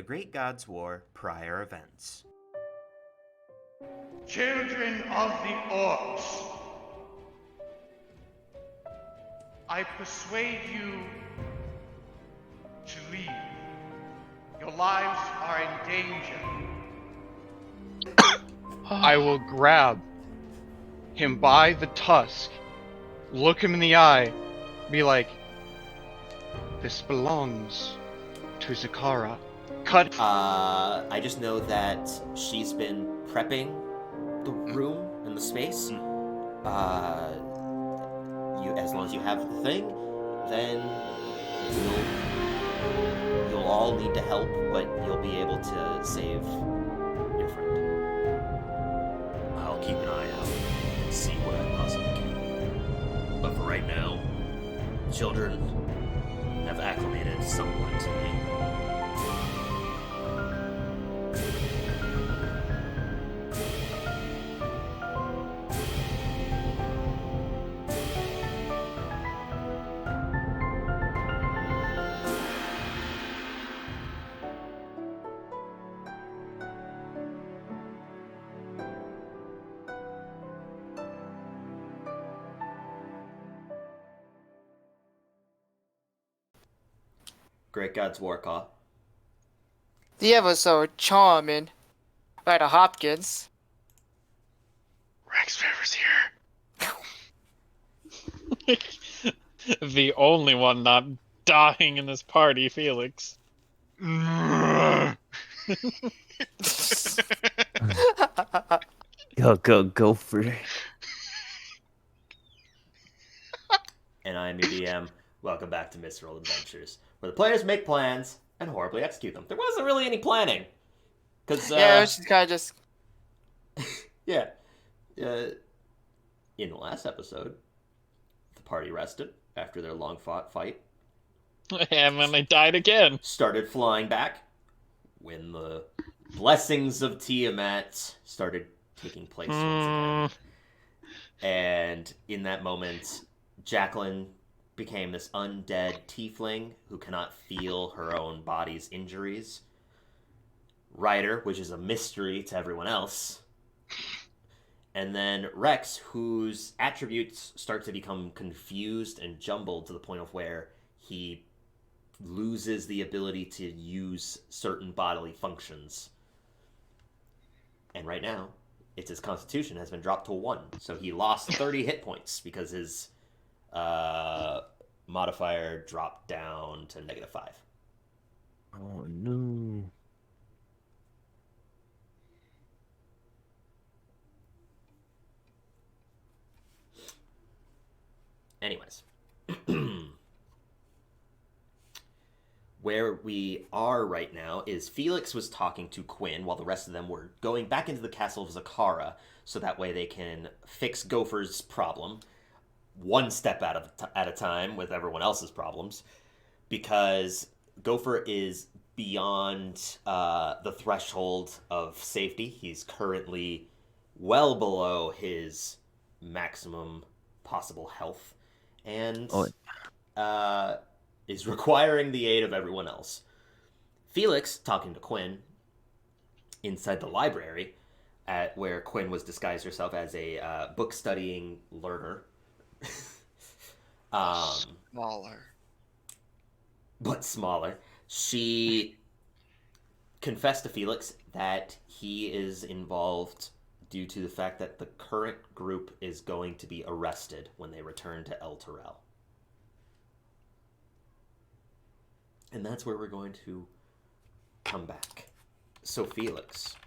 Great Gods War prior events. Children of the Orcs, I persuade you to leave. Your lives are in danger. I will grab him by the tusk, look him in the eye, be like, this belongs to Zakara. Cut. I just know that she's been prepping the room and the space. As long as you have the thing, then you'll all need to help, but you'll be able to save your friend. I'll keep an eye out and see what I possibly can. But for right now, children have acclimated somewhat to me. Great Gods War Call. The ever so charming Ryder Hopkins. Rex Favor's here. The only one not dying in this party, Felix. Go for it. And I'm your DM. Welcome back to Misroll Adventures, where the players make plans and horribly execute them. There wasn't really any planning. Cause, yeah, it was just kind of just... yeah. In the last episode, the party rested after their long-fought fight. And then they died again. Started flying back when the blessings of Tiamat started taking place once again. And in that moment, Jacqueline became this undead tiefling who cannot feel her own body's injuries. Ryder, which is a mystery to everyone else. And then Rex, whose attributes start to become confused and jumbled to the point of where he loses the ability to use certain bodily functions. And right now, his constitution has been dropped to 1. So he lost 30 hit points because his modifier dropped down to -5. Oh no. Anyways. Where we are right now is Felix was talking to Quinn while the rest of them were going back into the castle of Zakara, so that way they can fix Gopher's problem one step at a time with everyone else's problems, because Gopher is beyond the threshold of safety. He's currently well below his maximum possible health, and is requiring the aid of everyone else. Felix, talking to Quinn inside the library, at where Quinn was disguised herself as a book-studying learner. Smaller. But smaller. She confessed to Felix that he is involved due to the fact that the current group is going to be arrested when they return to El Terrell. And that's where we're going to come back. So, Felix,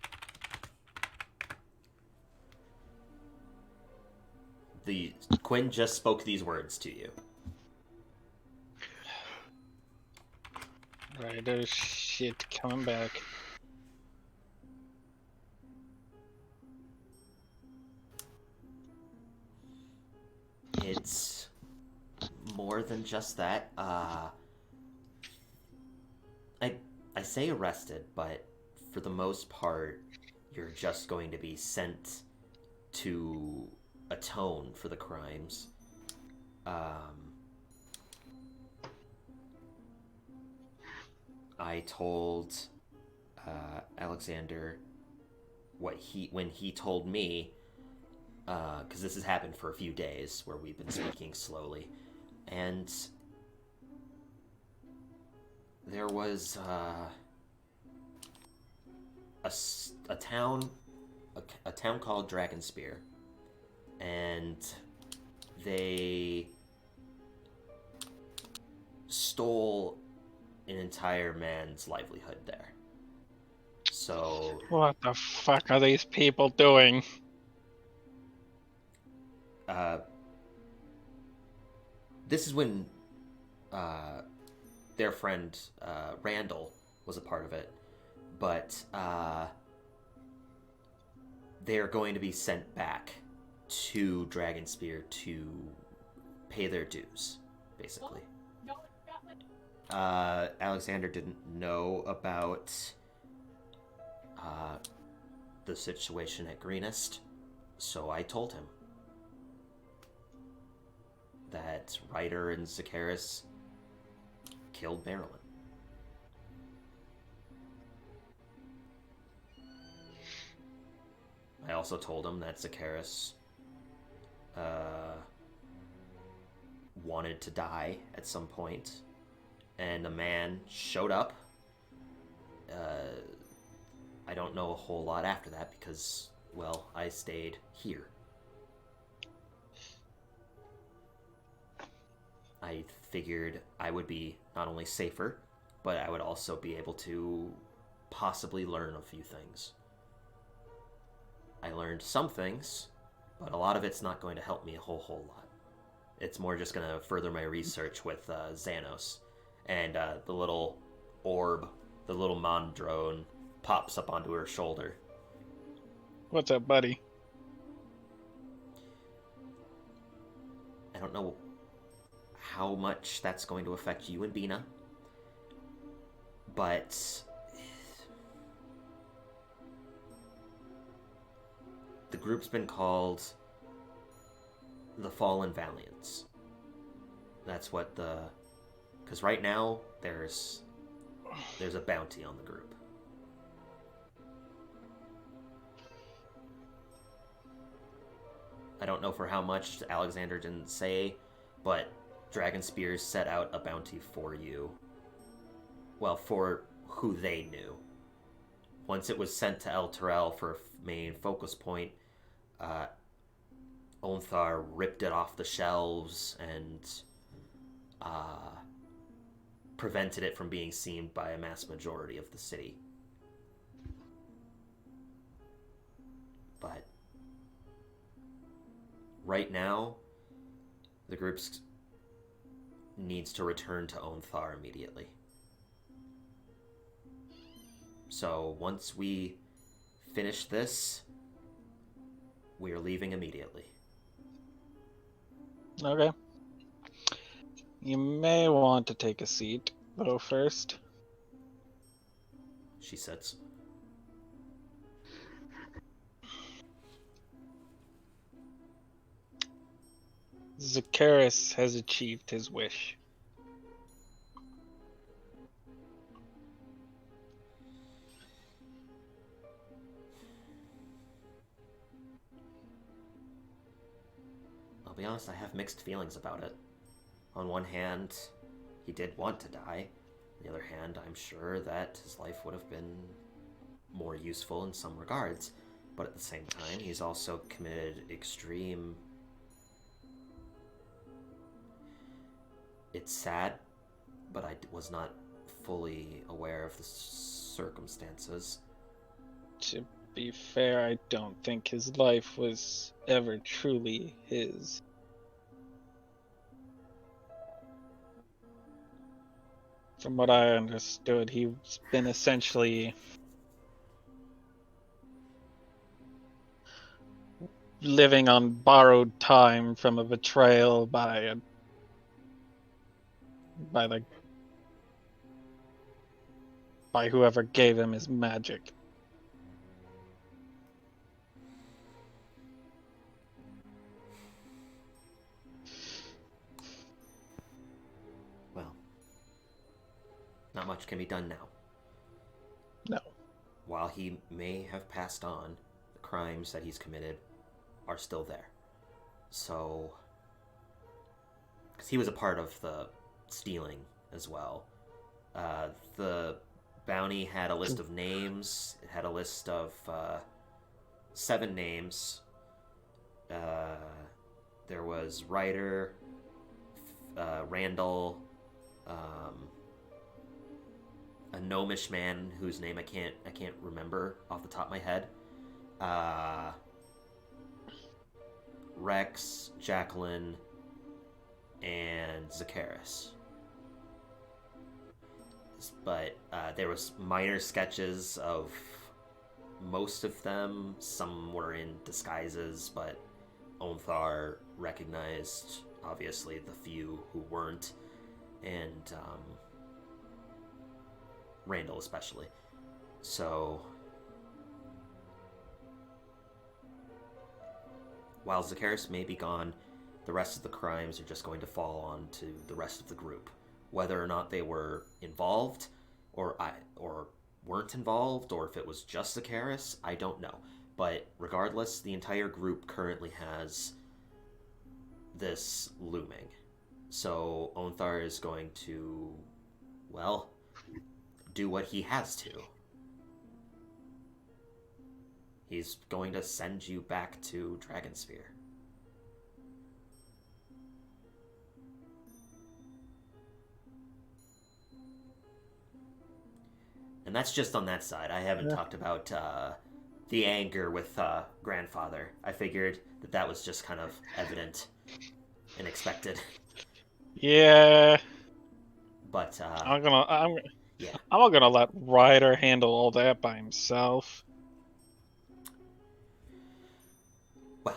Quinn just spoke these words to you. Ryder shit coming back. It's more than just that. I say arrested, but for the most part, you're just going to be sent to atone for the crimes. I told Alexander, when he told me, because this has happened for a few days where we've been speaking slowly, and there was a town called Dragonspear, and they stole an entire man's livelihood there. So What the fuck are these people doing? this is when their friend Randall was a part of it, but they are going to be sent back to Dragonspear to pay their dues, basically. Alexander didn't know about the situation at Greenest, so I told him that Ryder and Zacharis killed Marilyn. I also told him that Zacharis wanted to die at some point, and a man showed up. I don't know a whole lot after that because, well, I stayed here. I figured I would be not only safer, but I would also be able to possibly learn a few things. I learned some things, but a lot of it's not going to help me a whole lot. It's more just going to further my research with Xanos. And the little orb, the little Mondrone, pops up onto her shoulder. What's up, buddy? I don't know how much that's going to affect you and Bina, but the group's been called the Fallen Valiants. That's what because right now there's a bounty on the group. I don't know for how much, Alexander didn't say, but Dragonspear set out a bounty for you. Well, for who they knew. Once it was sent to El Terrell for a main focus point, Onthar ripped it off the shelves and prevented it from being seen by a mass majority of the city. But right now, the group needs to return to Onthar immediately. So once we finish this, we are leaving immediately. Okay. You may want to take a seat, though, first. She sits. Zacharis has achieved his wish. I'll be honest, I have mixed feelings about it. On one hand, he did want to die. On the other hand, I'm sure that his life would have been more useful in some regards. But at the same time, he's also committed extreme... It's sad, but I was not fully aware of the circumstances. To be fair, I don't think his life was ever truly his. From what I understood, he's been essentially living on borrowed time from a betrayal by whoever gave him his magic. Well, not much can be done now. No. while he may have passed on, the crimes that he's committed are still there. So, because he was a part of the stealing as well. The bounty had a list of names. It had a list of 7 names. There was Ryder, Randall, a gnomish man whose name I can't remember off the top of my head. Rex, Jacqueline, and Zacharis. But there was minor sketches of most of them. Some were in disguises, but Onthar recognized, obviously, the few who weren't, and Randall especially. So, while Zacharis may be gone, the rest of the crimes are just going to fall on to the rest of the group. Whether or not they were involved, or weren't involved, or if it was just Zacharis, I don't know. But regardless, the entire group currently has this looming. So Onthar is going to, well, do what he has to. He's going to send you back to Dragonsphere. And that's just on that side. I haven't talked about the anger with grandfather. I figured that was just kind of evident and expected. Yeah. But I'm not gonna let Ryder handle all that by himself. Well,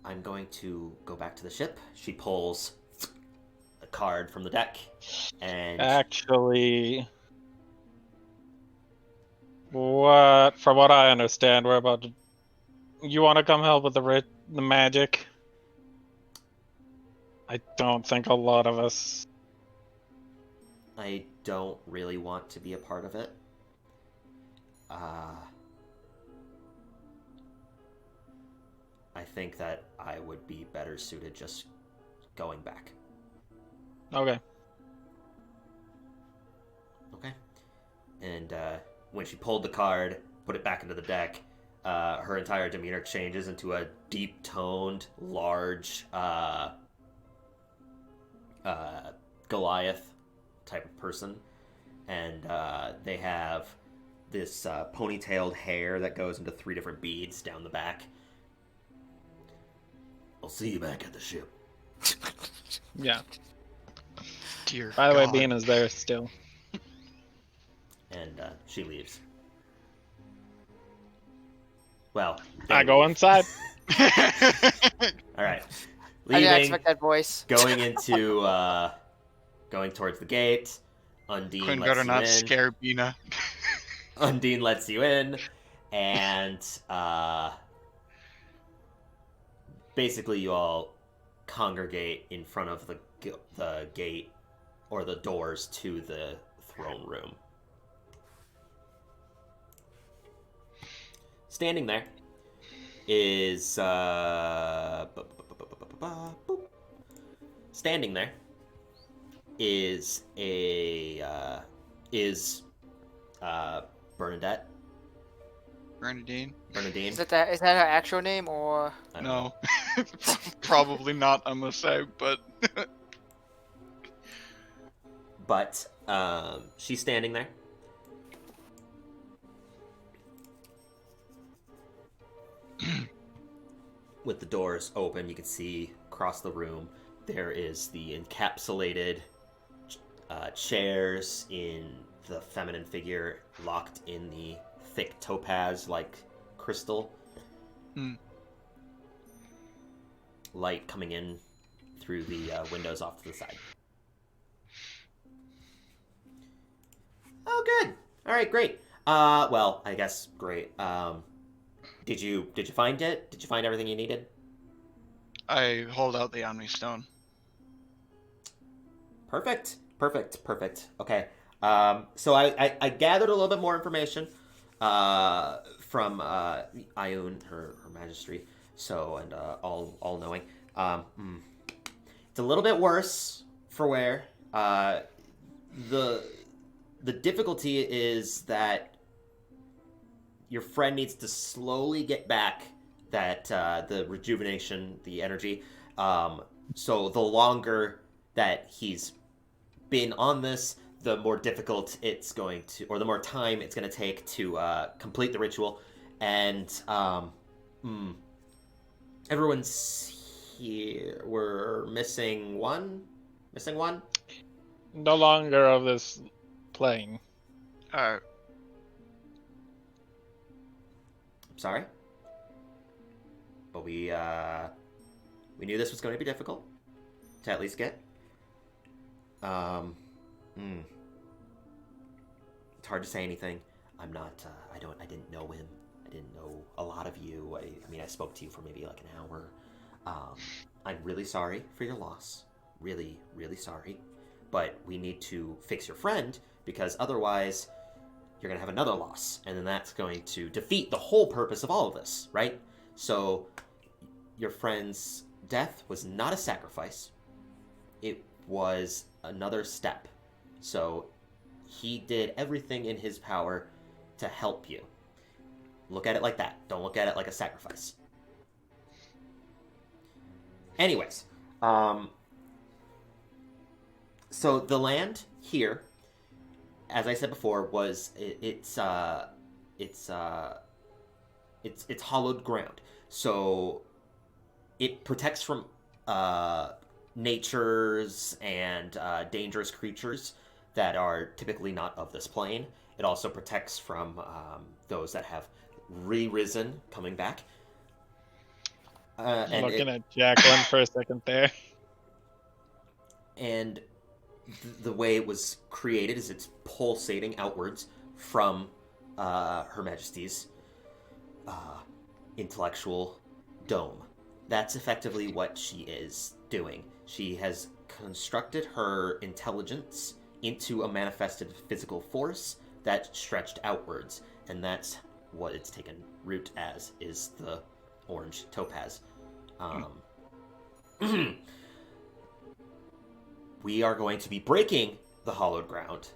I'm going to go back to the ship. She pulls a card from the deck, and Actually, from what I understand, we're about to. You want to come help with the magic? I don't think a lot of us. I don't really want to be a part of it. I think that I would be better suited just going back. Okay. Okay. And when she pulled the card, put it back into the deck, her entire demeanor changes into a deep-toned, large Goliath type of person. And they have this ponytailed hair that goes into 3 different beads down the back. I'll see you back at the ship. Yeah. Dear By the way, God. Bean is there still. And she leaves. Well, I they go leave. inside. All right. I didn't Leaving, expect that voice. going into, going towards the gate. Undine Quinn lets better you not in. scare Bina. Undine lets you in, and basically you all congregate in front of the gate or the doors to the throne room. Standing there is standing there is Bernadette. Bernadine? Bernadine. Is that her actual name or? I don't know. No. Probably not, I must say, but... But she's standing there. With the doors open, you can see across the room there is the encapsulated chairs in the feminine figure locked in the thick topaz-like crystal. Light coming in through the windows off to the side. Oh, good. All right, great. Well, I guess great. Did you find it? Did you find everything you needed? I hold out the Omni Stone. Perfect. Okay. So I gathered a little bit more information from Ioun, her magistry, so and all knowing. It's a little bit worse for where the difficulty is that your friend needs to slowly get back that the rejuvenation, the energy. So the longer that he's been on this, the more difficult it's going to, or the more time it's going to take to complete the ritual. And everyone's here. We're missing one. Missing one. No longer of this plane. Uh, I'm sorry, but we knew this was going to be difficult to at least get. It's hard to say anything. I'm not. I didn't know him. I didn't know a lot of you. I mean, I spoke to you for maybe like an hour. I'm really sorry for your loss. Really, really sorry. But we need to fix your friend because otherwise you're going to have another loss. And then that's going to defeat the whole purpose of all of this, right? So your friend's death was not a sacrifice. It was another step. So he did everything in his power to help you. Look at it like that. Don't look at it like a sacrifice. Anyways, so the land here, as I said before, was it's hollowed ground. So it protects from natures and dangerous creatures that are typically not of this plane. It also protects from those that have re-risen coming back. Looking at Jacqueline for a second there. And the way it was created is it's pulsating outwards from Her Majesty's intellectual dome. That's effectively what she is doing. She has constructed her intelligence into a manifested physical force that stretched outwards, and that's what it's taken root as, is the orange topaz. We are going to be breaking the hollowed ground,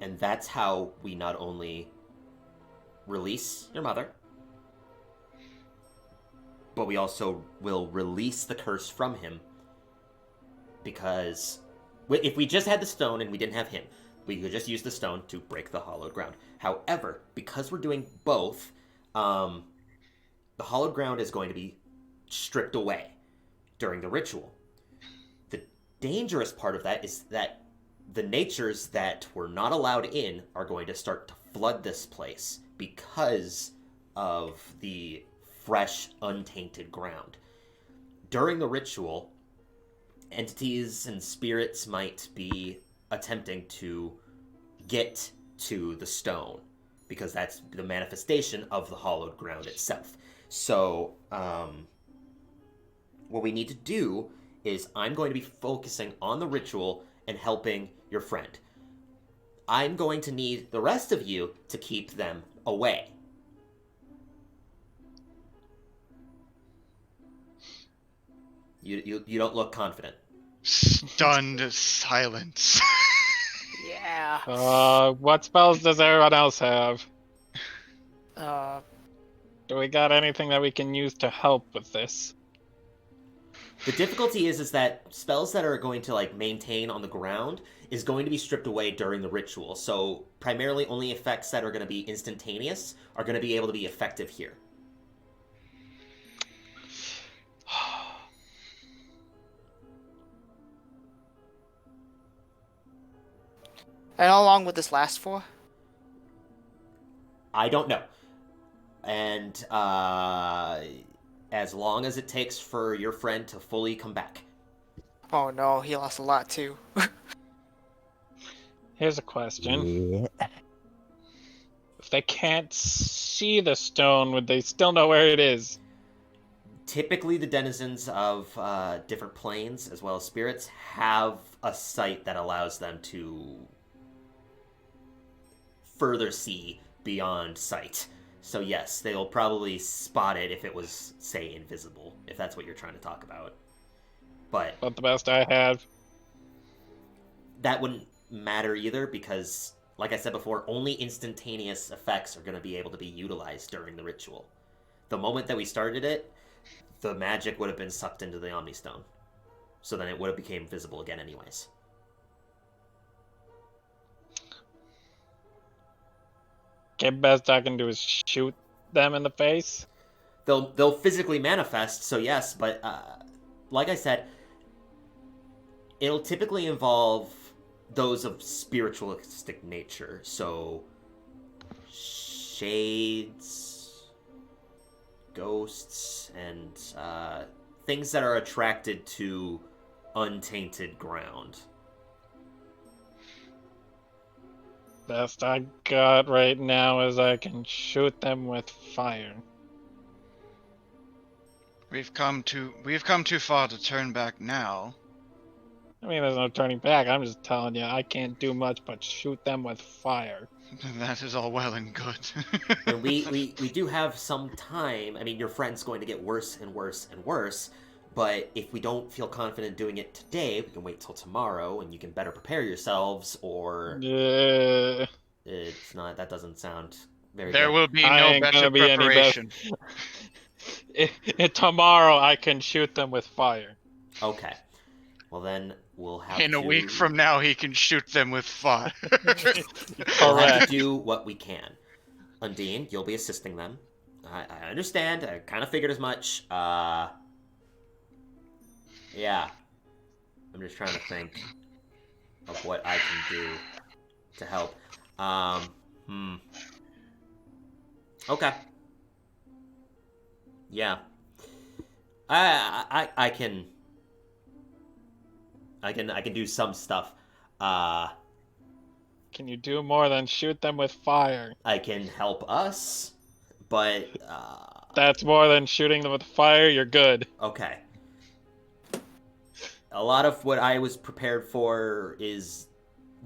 and that's how we not only release your mother, but we also will release the curse from him, because if we just had the stone and we didn't have him, we could just use the stone to break the hollowed ground. However, because we're doing both, the hollowed ground is going to be stripped away during the ritual. The dangerous part of that is that the natures that were not allowed in are going to start to flood this place because of the fresh, untainted ground. During the ritual, entities and spirits might be attempting to get to the stone because that's the manifestation of the hollowed ground itself. So, what we need to do is I'm going to be focusing on the ritual and helping your friend. I'm going to need the rest of you to keep them away. You don't look confident. Stunned silence. Yeah. What spells does everyone else have? Uh, Do we got anything that we can use to help with this? The difficulty is that spells that are going to maintain on the ground is going to be stripped away during the ritual. So primarily only effects that are going to be instantaneous are going to be able to be effective here. and how long would this last for? I don't know. And as long as it takes for your friend to fully come back. Oh no, he lost a lot too. Here's a question. Yeah. If they can't see the stone, would they still know where it is? Typically, the denizens of different planes, as well as spirits, have a sight that allows them to further see beyond sight. So yes, they'll probably spot it if it was, say, invisible, if that's what you're trying to talk about. But Not the best I have. that wouldn't matter either because, like I said before, only instantaneous effects are going to be able to be utilized during the ritual. The moment that we started it, the magic would have been sucked into the Omni Stone. So then it would have became visible again anyways. Okay, best I can do is shoot them in the face. They'll physically manifest, so yes, but like I said, it'll typically involve those of spiritualistic nature. So shades, ghosts, and things that are attracted to untainted ground. Best I got right now is I can shoot them with fire. We've come too far to turn back now. I mean, there's no turning back. I'm just telling you, I can't do much but shoot them with fire. That is all well and good. And we do have some time. I mean, your friend's going to get worse and worse and worse. But if we don't feel confident doing it today, we can wait till tomorrow, and you can better prepare yourselves. Or it's not. That doesn't sound very. There good. will be I no ain't better gonna be any preparation. Tomorrow I can shoot them with fire. Okay. Well then, we'll have In to, a week from now, he can shoot them with fire. we'll have to Correct. do what we can. Undine, you'll be assisting them. I understand. I kind of figured as much. Yeah. I'm just trying to think of what I can do to help. Okay. Yeah. I can do some stuff. Can you do more than shoot them with fire? I can help us, but That's more than shooting them with fire. You're good. okay. A lot of what I was prepared for is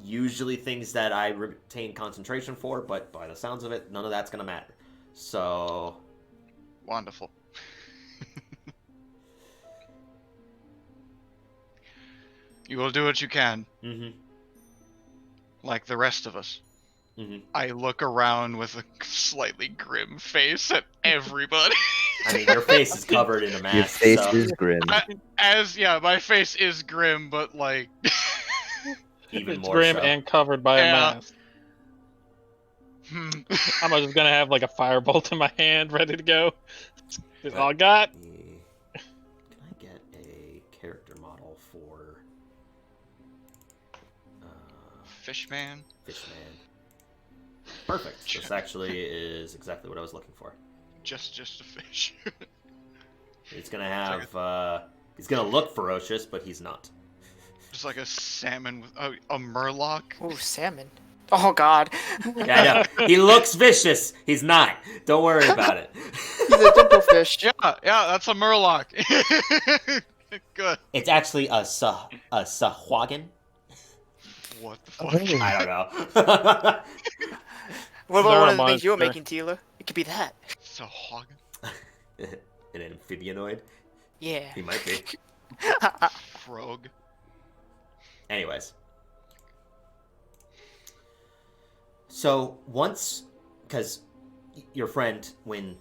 usually things that I retain concentration for, but by the sounds of it, none of that's gonna matter. So Wonderful. You will do what you can, like the rest of us. I look around with a slightly grim face at everybody. I mean, your face is covered in a mask. Your face so is grim. My face is grim, but like even It's more grim so. and covered by a Yeah. mask. I'm just gonna have like a firebolt in my hand, ready to go. That's all I got. Can I get a character model for Fishman. Fishman? Perfect. This actually is exactly what I was looking for. Just a fish. He's gonna have he's gonna look ferocious, but he's not. Just like a salmon with a murloc. Ooh, salmon. Oh god. Yeah, I know. He looks vicious. He's not. Don't worry about it. He's a dimple fish. Yeah, that's a murloc. Good. It's actually a sahwagan. What the fuck? I don't know. What They're about one a of the things you were monster. making, Tila? It could be that. So hog. An amphibianoid? Yeah. He might be. Frog. Anyways. So once, because your friend, when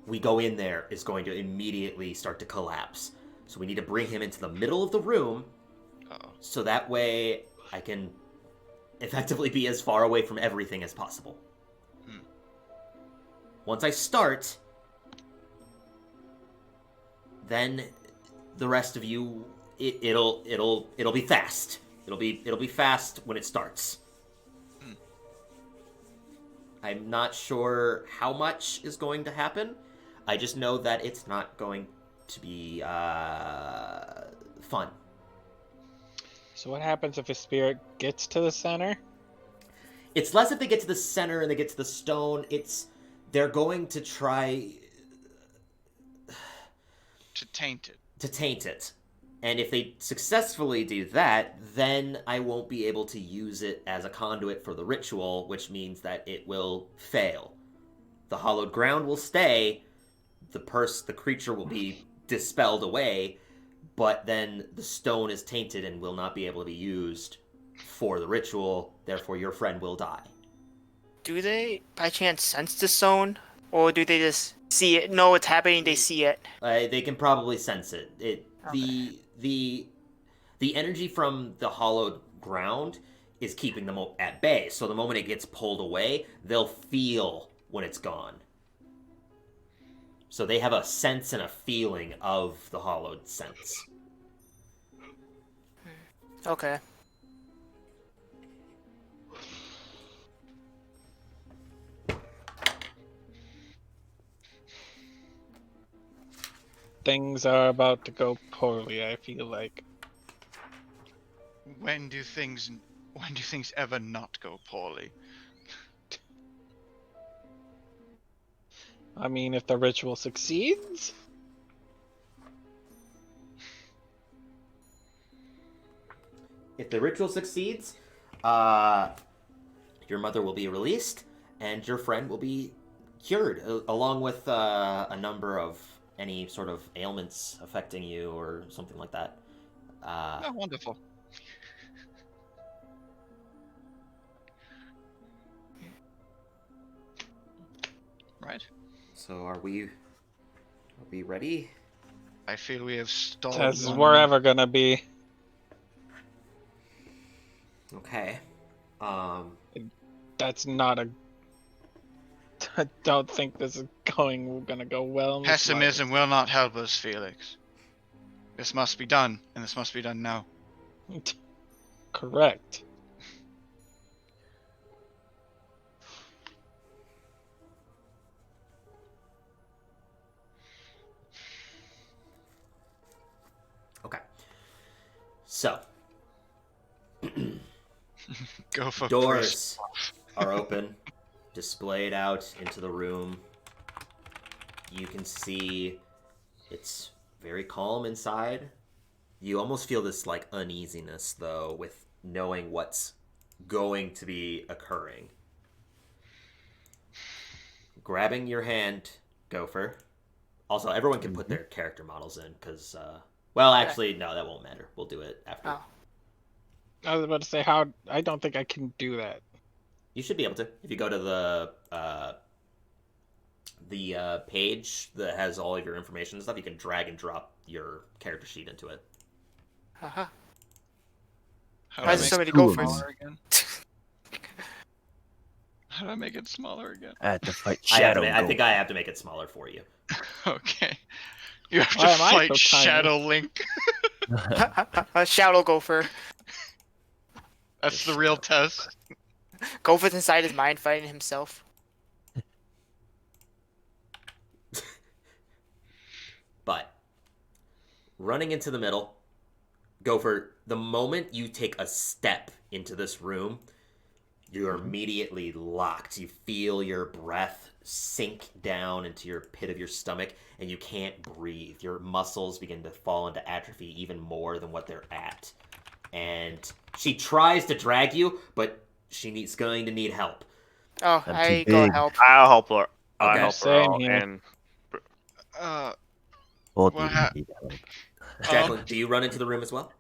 we go in there, is going to immediately start to collapse. So we need to bring him into the middle of the room, so that way I can effectively be as far away from everything as possible. Once I start, then the rest of you, it'll be fast. It'll be fast when it starts. I'm not sure how much is going to happen. I just know that it's not going to be fun. So what happens if a spirit gets to the center? It's less if they get to the center and they get to the stone. They're going to try To taint it. to taint it. And if they successfully do that, then I won't be able to use it as a conduit for the ritual, which means that it will fail. The hallowed ground will stay, the creature will be dispelled away, but then the stone is tainted and will not be able to be used for the ritual, therefore your friend will die. Do they, by chance, sense the stone? Or do they just see it? No, it's happening, they see it. They can probably sense it. Okay. The energy from the hollowed ground is keeping them at bay, so the moment it gets pulled away, they'll feel when it's gone. So they have a sense and a feeling of the hollowed sense. Okay. Things are about to go poorly, I feel like. When do things ever not go poorly? I mean, if the ritual succeeds? If the ritual succeeds, your mother will be released, and your friend will be cured, along with a number of any sort of ailments affecting you or something like that. Oh, wonderful. Right. So are we ready? I feel we have stalled. As long we're enough. ever gonna be. Okay. That's not a. I don't think this is gonna go well. in the Pessimism will not help us, Felix. This must be done, and this must be done now. slightest. Correct. Okay. So Go for doors are open, displayed out into the room. You can see it's very calm inside. You almost feel this like uneasiness though with knowing what's going to be occurring. Grabbing your hand, Gopher. Also, everyone can put their character models in because, well, actually, no, that won't matter. We'll do it after. Oh. I was about to say how I don't think I can do that. You should be able to. If you go to the page that has all of your information and stuff, you can drag and drop your character sheet into it. Uh-huh. How Why do I does make somebody it go first? smaller again? How do I make it smaller again? I had to fight I Shadow. think I have to make it smaller for you. Okay. You have to Why am I fight so tiny? Shadow Link. Shadow Gopher. That's the real test. Gopher's inside his mind fighting himself. But running into the middle, Gopher, the moment you take a step into this room, you're immediately locked. You feel your breath sink down into your pit of your stomach, and you can't breathe. Your muscles begin to fall into atrophy even more than what they're at. And she tries to drag you, but she's going to need help. Oh, I'm I too go big. help. I'll help her. I'll Okay. help her Same out. here. And Both What of you hap- need help. Jacqueline, do you run into the room as well?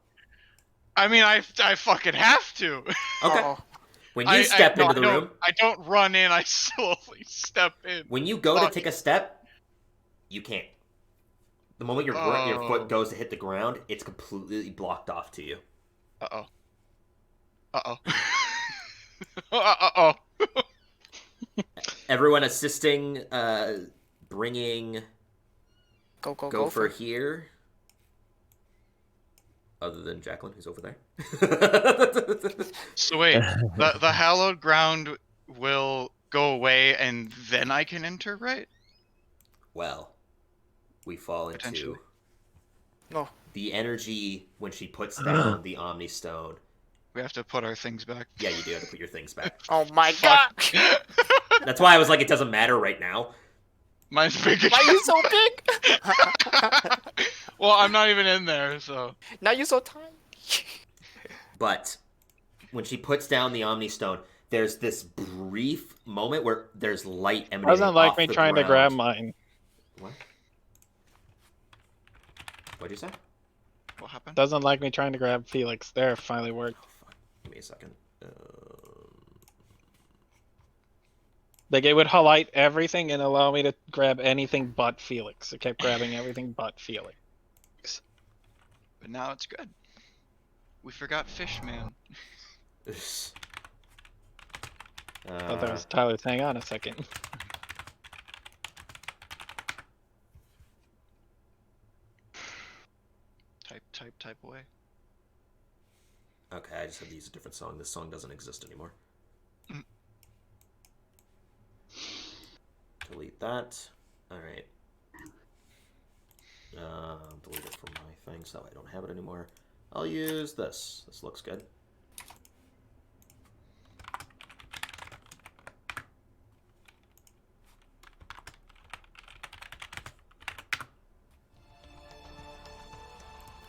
I mean, I fucking have to. Okay. Uh-oh. When you step into the room, I don't run in. I slowly step in. when you go to Fuck. take a step, you can't. The moment your Oh. foot goes to hit the ground, it's completely blocked off to you. Uh oh. Uh oh. Everyone assisting, bringing Go, Gopher Gopher. here. Other than Jacqueline, who's over there. So wait, the hallowed ground will go away, and then I can enter, right? Well, we fall into Potentially. No. the energy when she puts down the Omni Stone. We have to put our things back. Yeah, you do have to put your things back. Oh my god! That's why I was like, it doesn't matter right now. Mine's big again. Why are you so big? Well, I'm not even in there, so. Now you're so tiny. But when she puts down the Omni Stone, there's this brief moment where there's light emanating Doesn't like off me the trying to ground. grab mine. What? What'd you say? What happened? Doesn't like me trying to grab Felix. There, finally worked. Oh, fuck. Give me a second. Like, it would highlight everything and allow me to grab anything but Felix. It kept grabbing everything but Felix. But now it's good. We forgot Fishman. Thought that was Tyler's. Hang on a second. Type away. Okay, I just had to use a different song. This song doesn't exist anymore. Delete that. Alright. Delete it from my thing so I don't have it anymore. I'll use this. This looks good.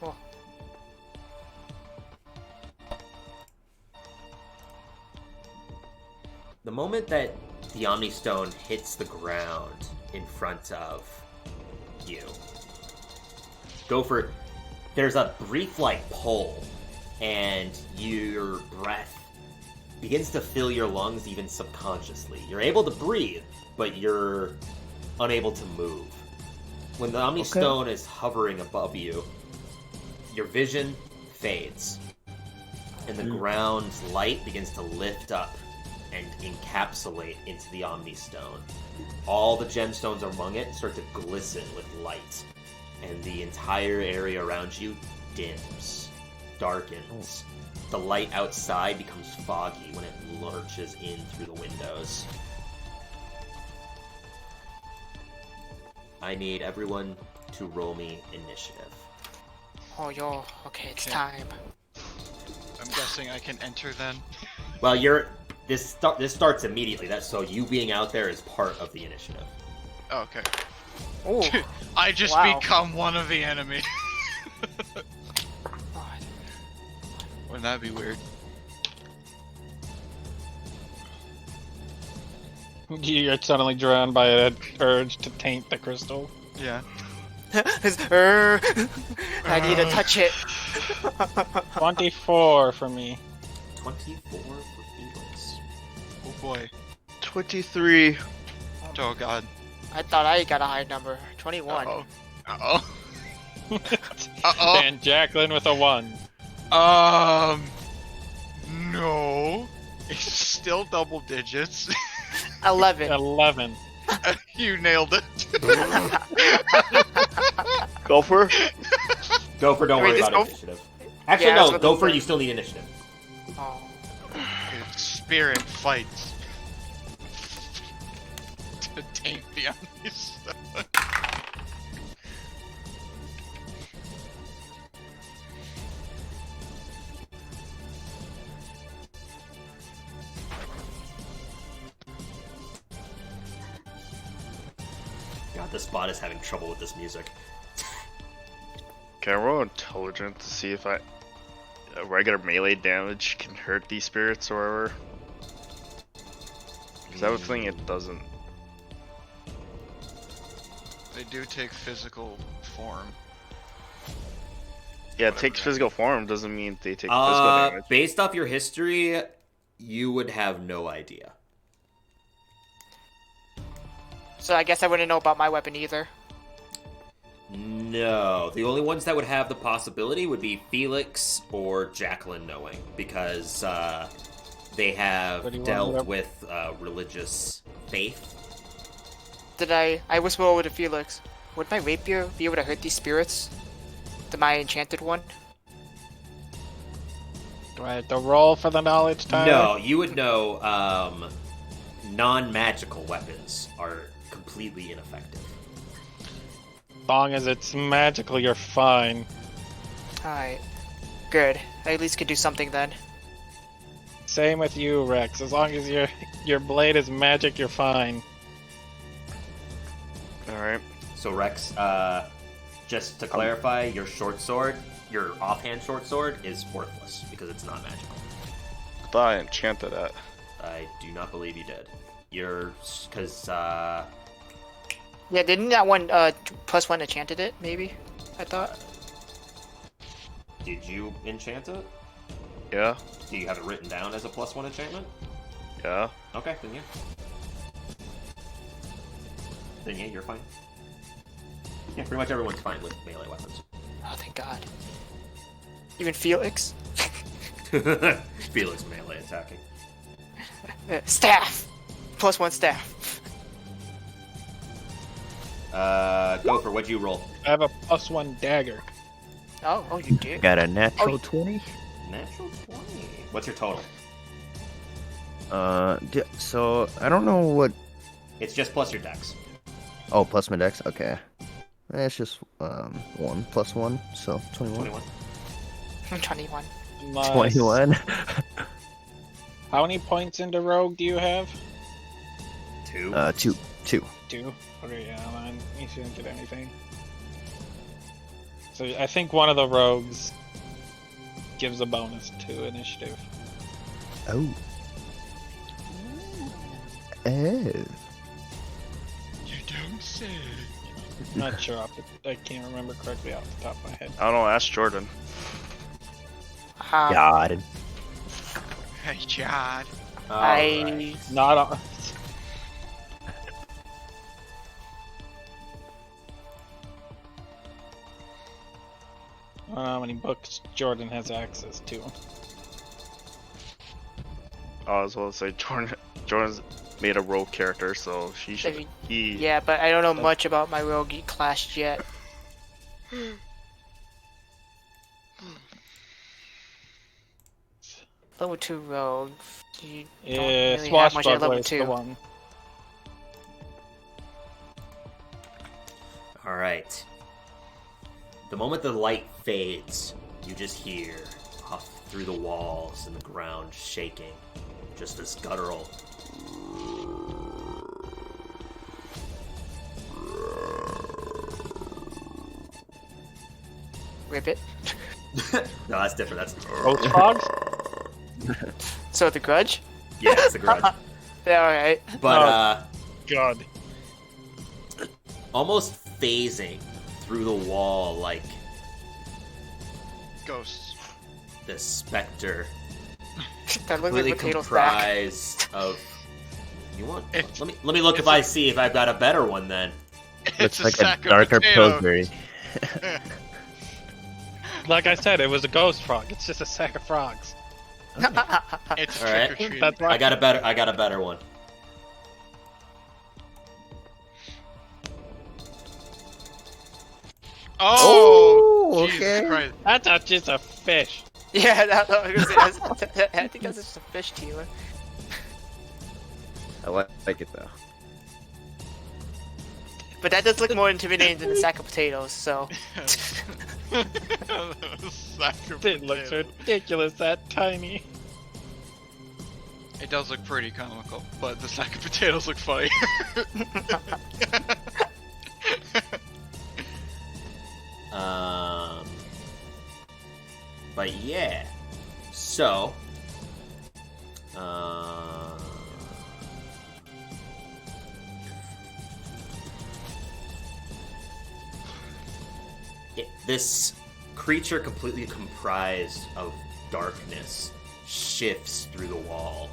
Oh. The moment that the Omni Stone hits the ground in front of you, Gopher, there's a brief like pull, and your breath begins to fill your lungs even subconsciously. You're able to breathe, but you're unable to move. When the Omni Stone is hovering above you, your vision fades, and the ground's light begins to lift up and encapsulate into the Omni Stone. All the gemstones among it start to glisten with light, and the entire area around you dims, darkens. The light outside becomes foggy when it lurches in through the windows. I need everyone to roll me initiative. Oh, yo. Okay, it's Okay. time. I'm guessing I can enter then. Well, this starts immediately. That's so you being out there is part of the initiative. Oh, okay. Oh. I just Wow. become one of the enemy. God. Wouldn't that be weird? You're suddenly drowned by an urge to taint the crystal. Yeah. I need to touch it. 24 for me. 24 for Felix. Oh boy. 23. Oh god. I thought I got a high number. 21. Uh-oh. Uh-oh. Uh-oh. And Jacqueline with a 1. No. It's still double digits. 11. 11. You nailed it. Gopher? Gopher, don't Wait, worry this about Goph- initiative. Actually, Yeah, that's no, what Gopher, this- you still need initiative. Oh. Spirit fights. To taint the enemies. God, this bot is having trouble with this music. Can I roll intelligence to see if regular melee damage can hurt these spirits or whatever? Because I would think it doesn't. They do take physical form. Yeah, it Whatever takes that physical form, doesn't mean they take physical damage. Based off your history, you would have no idea. So I guess I wouldn't know about my weapon either. No, the only ones that would have the possibility would be Felix or Jacqueline knowing, because they What do have you want, dealt Rob? with religious faith. I whisper over to Felix. Would my rapier be able to hurt these spirits? My enchanted one? Do I have to roll for the knowledge time? No, you would know non-magical weapons are completely ineffective. As long as it's magical, you're fine. Alright. Good. I at least could do something then. Same with you, Rex. As long as your blade is magic, you're fine. Alright. So Rex, just to clarify, your short sword, your offhand short sword, is worthless because it's not magical. I thought I enchanted that. I do not believe you did. Because Yeah, didn't that one +1 enchanted it? Maybe I thought. did you enchant it? Yeah, Do you have it written down as a +1 enchantment? yeah. Okay, then yeah. Then yeah, you're fine. Yeah, pretty much everyone's fine with melee weapons. Oh, thank God. Even Felix. Felix melee attacking. Staff. +1 staff. Gopher, what'd you roll? I have a +1 dagger. Oh, you did. Got a natural 20. Natural 20. What's your total? So I don't know what. It's just plus your dex. Oh, plus my dex. Okay. It's just 1 + 1, so 21. 21. 21. Nice. 21. How many points into rogue do you have? 2. 2. 2. Okay, yeah, then you shouldn't get anything. So I think one of the rogues gives a bonus to initiative. Oh. Oh. You don't say. Not sure. I can't remember correctly off the top of my head. I don't know. Ask Jordan. God. Hey, Chad. I Not on. I don't know how many books Jordan has access to. I was about to say Jordan's made a rogue character, so she should. yeah, but I don't know much about my rogue class yet. Level 2 rogue. You don't Yeah, really have much at Swashbuckler level is the 2. one. Alright. The moment the light fades, you just hear off through the walls and the ground shaking. Just this guttural. Ribbit. No, that's different. That's. Ghost frogs? So the grudge? Yeah, it's the grudge. Yeah, alright. But, God. almost phasing through the wall like Ghosts. this specter. That looks like Completely potato stack. comprised of. You want? It's- Let me look if I see if I've got a better one then. Looks a like a sack of darker potatoes. Pillsbury. Like I said, it was a ghost frog. It's just a sack of frogs. It's All right. trick or treating. That's right. I got a better one. Oh, Jesus okay. Christ. That's just a fish. Yeah, I think that's just a fish tealer. I like it though. But that does look more intimidating than a sack of potatoes, so. Sack of It looks potatoes. ridiculous, that tiny. It does look pretty comical, but the sack of potatoes look funny. But yeah. So. This creature completely comprised of darkness shifts through the wall.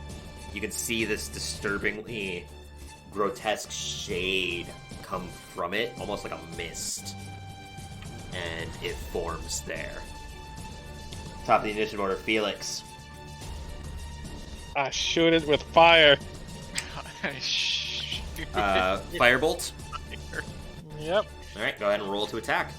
You can see this disturbingly grotesque shade come from it, almost like a mist. And it forms there. Top of the initiative order, Felix. I shoot it with fire. Firebolt. Yep. Alright, go ahead and roll to attack.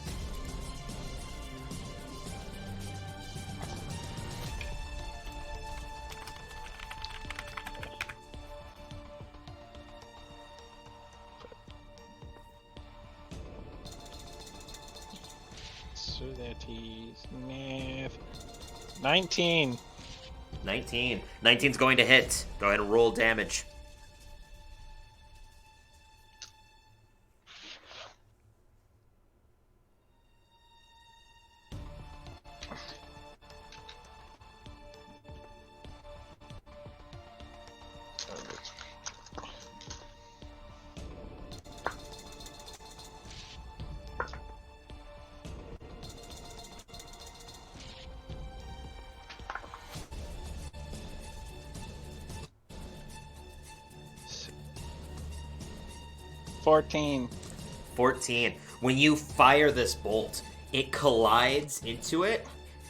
So that is math. 19. 19. 19's going to hit. Go ahead and roll damage. 14. 14. When you fire this bolt, it collides into it,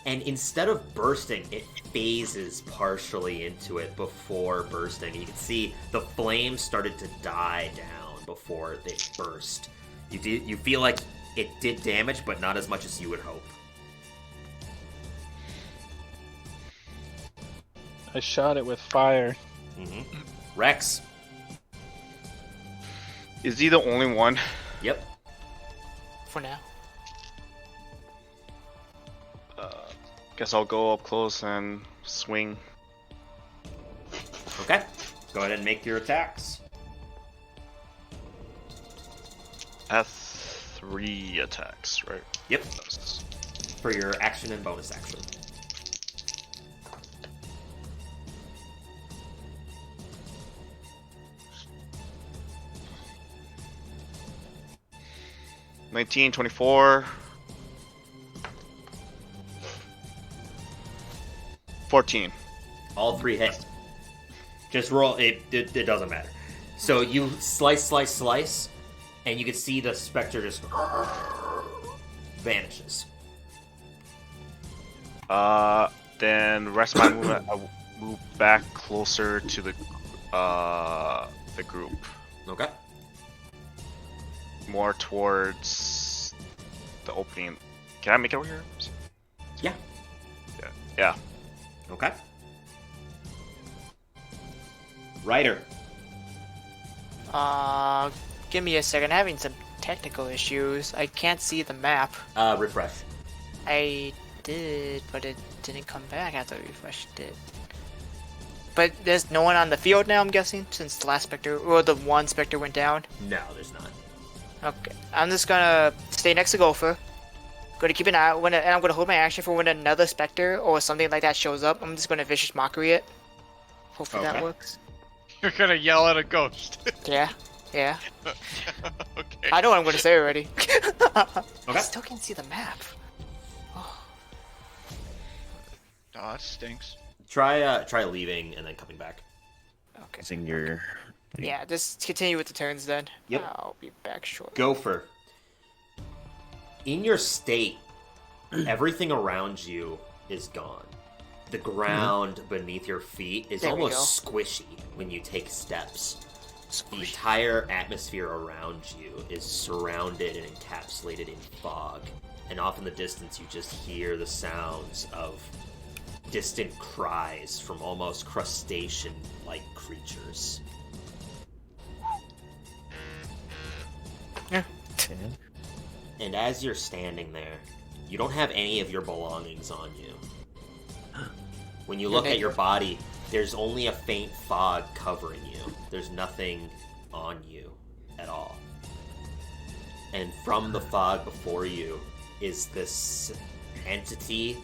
and instead of bursting, it phases partially into it before bursting. You can see the flames started to die down before they burst. You feel like it did damage, but not as much as you would hope. I shot it with fire. Mm-hmm. Rex. Is he the only one? Yep. For now. Guess I'll go up close and swing. Okay. Go ahead and make your attacks. At 3 attacks, right? Yep. For your action and bonus action. $19, $24, 14. All 3 hit. Just roll. It doesn't matter. So you slice, and you can see the specter just vanishes. Then rest of my movement, I'll move back closer to the group. Okay. More towards the opening. Can I make it over here? Yeah. Yeah. Okay. Ryder. Give me a second. I'm having some technical issues. I can't see the map. Refresh. I did, but it didn't come back after I refreshed it. But there's no one on the field now, I'm guessing, since the last specter, or the one specter went down. No, there's not. Okay, I'm just gonna stay next to Gopher. Gonna keep an eye, and I'm gonna hold my action for when another specter or something like that shows up. I'm just gonna vicious mockery it. Hopefully that Okay. works. You're gonna yell at a ghost. Yeah. Okay. I know what I'm gonna say already. I Okay. still can't see the map. Oh, that stinks. Try leaving and then coming back. Okay. Using your. Yeah, just continue with the turns then. Yep. I'll be back shortly. Gopher. In your state, everything around you is gone. The ground beneath your feet is There we almost squishy when you take steps. The entire atmosphere around you is surrounded and encapsulated in fog. And off in the distance, you just hear the sounds of distant cries from almost crustacean-like creatures. Yeah. And as you're standing there, you don't have any of your belongings on you. When you look at your body, there's only a faint fog covering you. There's nothing on you at all. And from the fog before you is this entity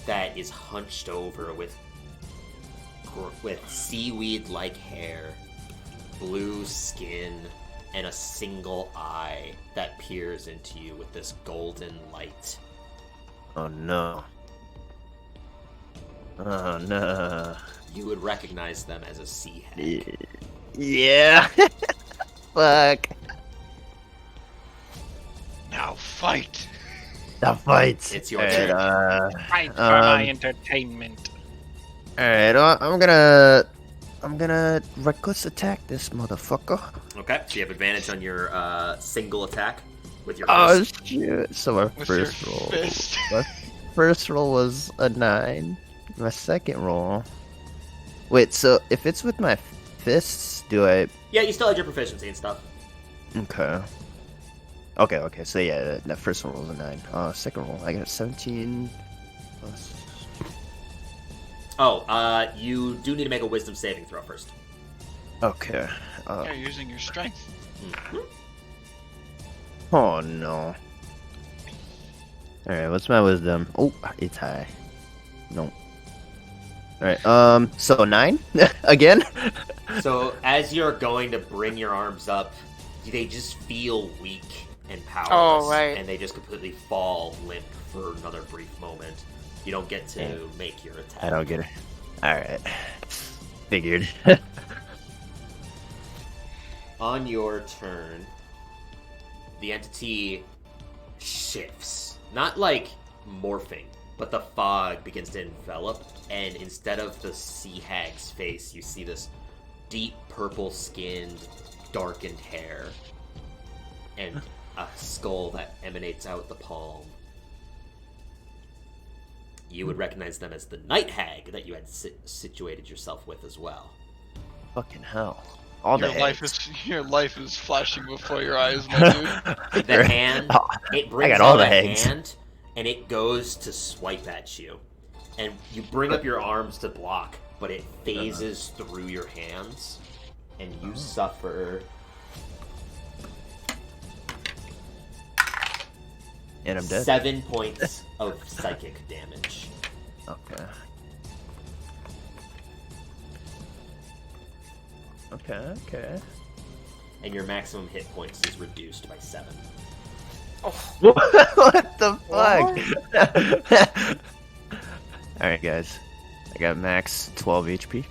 that is hunched over with seaweed-like hair, blue skin, and a single eye that peers into you with this golden light. Oh no. Oh no. You would recognize them as a sea hag. Yeah. Fuck. Now fight. The fight. It's your turn. Fight for my entertainment. Alright, I'm gonna reckless attack this motherfucker. Okay, so you have advantage on your single attack with your Oh fist. shit! So my With first your roll, fist. my first roll was a 9. My second roll. Wait, so if it's with my fists, do I? Yeah, you still had your proficiency and stuff. Okay. Okay. So yeah, that first one was a 9. Second roll, I got 17 plus. Oh, you do need to make a wisdom saving throw first. Okay. You're using your strength. Oh no. Alright, what's my wisdom? Oh, it's high. No. Alright, so 9? Again? So as you're going to bring your arms up, they just feel weak and powerless. Oh, right. And they just completely fall limp for another brief moment. You don't get to make your attack. I don't get it. Alright. Figured. on your turn, the entity shifts. Not like morphing, but the fog begins to envelop, and instead of the sea hag's face, you see this deep purple-skinned, darkened hair, and a skull that emanates out the palm. You would recognize them as the night hag that you had situated yourself with as well. Fucking hell. All the Your life is flashing before your eyes, my dude. The hand, it brings got all out the a hags. hand, and it goes to swipe at you. And you bring up your arms to block, but it phases through your hands, and you suffer. And I'm dead. 7 points of psychic damage. Okay. Okay. And your maximum hit points is reduced by 7. What the fuck? Alright, guys. I got max 12 HP.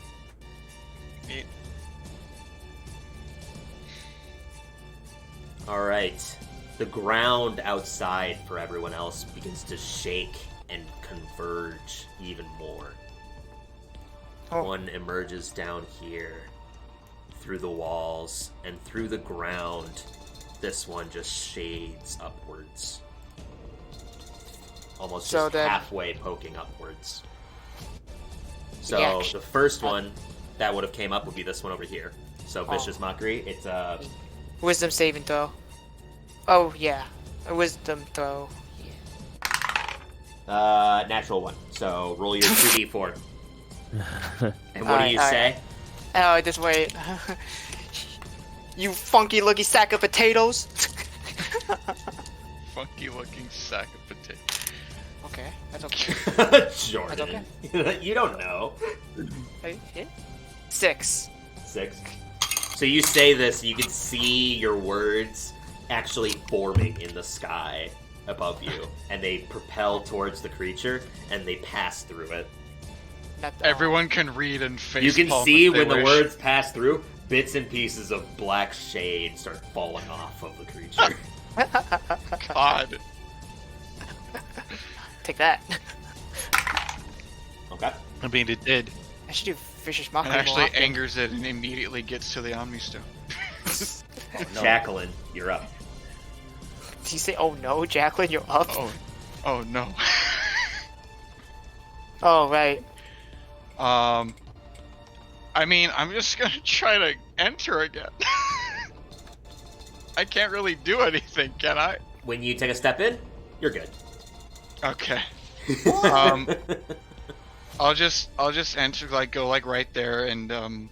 Alright. The ground outside for everyone else begins to shake and converge even more. One emerges down here, through the walls, and through the ground, this one just shades upwards. Almost So just then- halfway poking upwards. So Yeah. the first one that would have came up would be this one over here. So Vicious Mockery, it's Wisdom saving throw. Oh yeah, a wisdom throw. natural 1. So roll your 2d4. And what do Alright, you alright. say? Oh, just wait. You funky looking sack of potatoes. Funky looking sack of potatoes. Okay, that's okay. Jordan. You don't know. Yeah. 6. 6. So you say this, you can see your words actually forming in the sky above you, and they propel towards the creature, and they pass through it. Everyone can read and face. You can see when the words pass through, bits and pieces of black shade start falling off of the creature. God. Take that. Okay. I mean, it did. I should do vicious It mockery more actually often. angers it and immediately gets to the Omnistone. Jacqueline, you're up. Did you say, oh no, Jacqueline, you're up? Oh no. Oh, right. I mean, I'm just gonna try to enter again. I can't really do anything, can I? When you take a step in, you're good. Okay. I'll just enter, like, go like right there and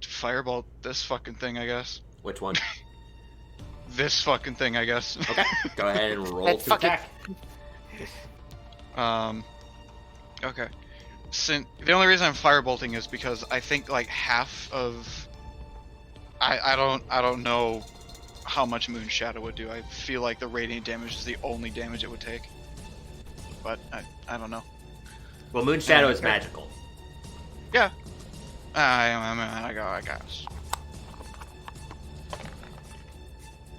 fireball this fucking thing, I guess. Which one? This fucking thing, I guess. Okay. Go ahead and roll That to fucking- attack. Okay. The only reason I'm firebolting is because I think like half of I don't know how much Moon Shadow would do. I feel like the radiant damage is the only damage it would take. But I don't know. Well, Moon Shadow is magical. Yeah. I guess.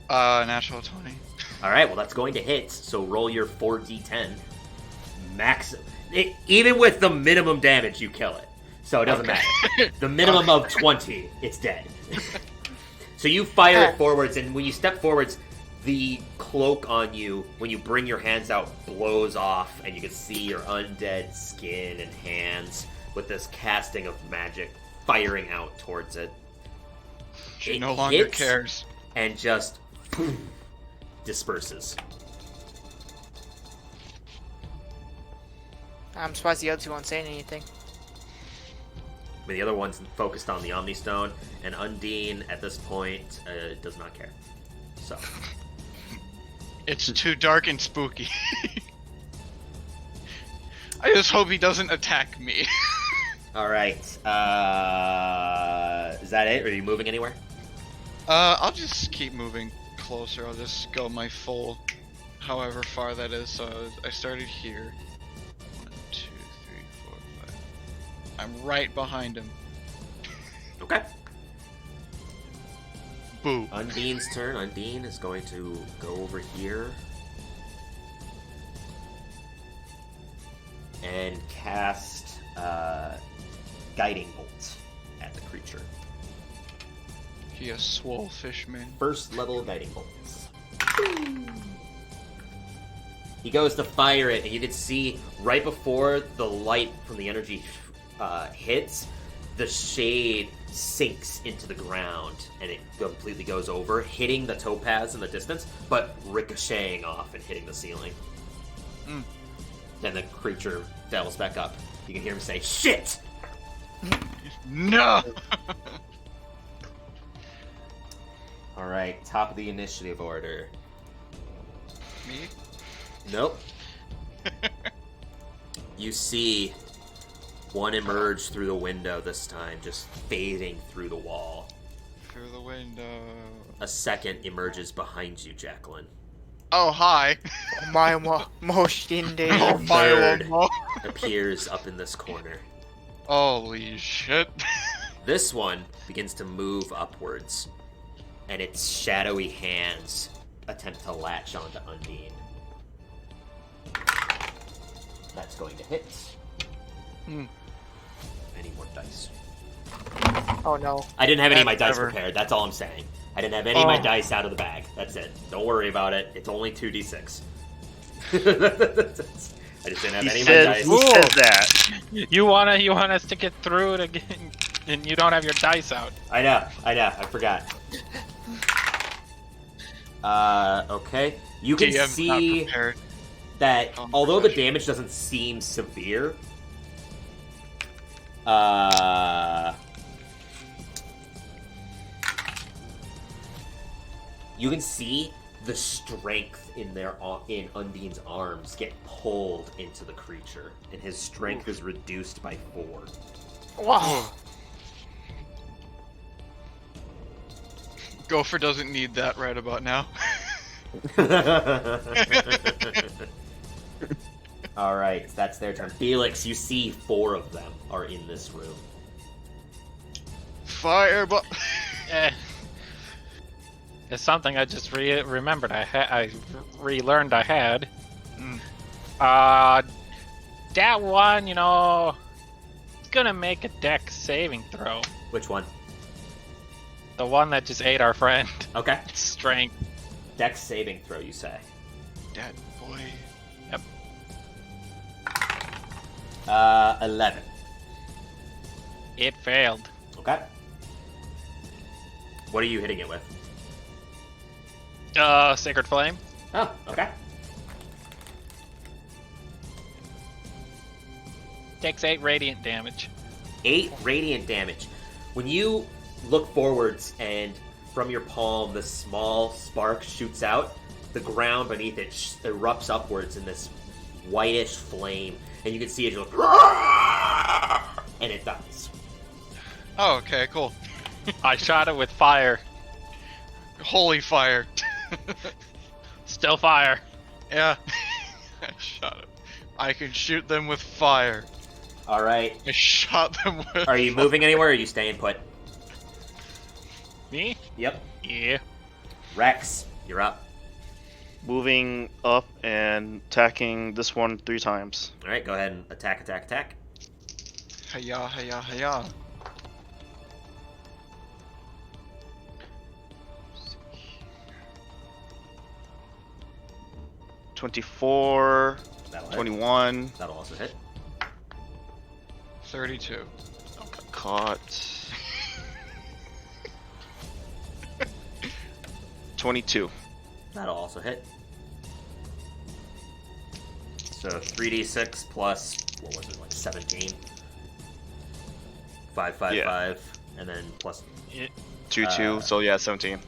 Natural 20. Alright, well that's going to hit, so roll your 4d10. Max. Even with the minimum damage, you kill it. So it doesn't matter. The minimum of 20, it's dead. So you fire it forwards, and when you step forwards, the cloak on you, when you bring your hands out, blows off, and you can see your undead skin and hands with this casting of magic firing out towards it. She It no longer hits cares. And just disperses. I'm surprised the other two aren't saying anything. I mean, the other one's focused on the Omnistone, and Undine, at this point, does not care. So. It's too dark and spooky. I just hope he doesn't attack me. Alright. Is that it? Are you moving anywhere? I'll just keep moving closer. I'll just go my full, however far that is. So I started here. 1, 2, 3, 4, 5. I'm right behind him. Okay. Boo. Undine's turn. Undine is going to go over here and cast Guiding Bolt at the creature. He a swole fishman. First level Guiding Bolts. He goes to fire it, and you can see right before the light from the energy hits, the shade sinks into the ground, and it completely goes over, hitting the topaz in the distance, but ricocheting off and hitting the ceiling. Then the creature falls back up. You can hear him say, "Shit!" No! Alright, top of the initiative order. Me? Nope. You see one emerge through the window this time, just fading through the wall. Through the window. A second emerges behind you, Jacqueline. Oh, hi. My motion day. Oh, my Third mo- appears up in this corner. Holy shit. This one begins to move upwards, and its shadowy hands attempt to latch onto Undine. That's going to hit. I need more dice. Oh no. I didn't have any of my dice Ever. prepared, that's all I'm saying. I didn't have any of my dice out of the bag. That's it. Don't worry about it. It's only 2d6. I just didn't have He any of says, my he dice. says that. You want us to get through it again, and you don't have your dice out. I know, I forgot. Okay. You can DM not see prepared. that Oh my although the gosh. damage doesn't seem severe, you can see the strength in Undine's arms get pulled into the creature, and his strength is reduced by 4. Wow. Gopher doesn't need that right about now. All right, that's their turn. Felix, you see 4 of them are in this room. Fireball. It's something I just remembered. I relearned I had. That one, it's gonna make a dex saving throw. Which one? The one that just ate our friend. Okay. Strength. Dex saving throw, you say. That boy. 11. It failed. Okay. What are you hitting it with? Sacred Flame. Oh, okay. Takes 8 radiant damage. 8 radiant damage. When you look forwards and from your palm, this small spark shoots out, the ground beneath it erupts upwards in this whitish flame, and you can see it just and it dies. Oh, okay, cool. I shot it with fire. Holy fire. Still fire. Yeah. I shot it. I can shoot them with fire. All right. I shot them with Are you moving anywhere, or are you staying put? Me? Yep. Yeah. Rex, you're up. Moving up and attacking this one 3 times. All right, go ahead and attack. Hiya, hiya, hiya. $24, That'll hit. 21, That'll also hit. 32. caught. 22. That'll also hit. So 3d6 plus, what was it, like 17? 5, 5, Yeah. 5, and then plus, 2, so yeah, 17.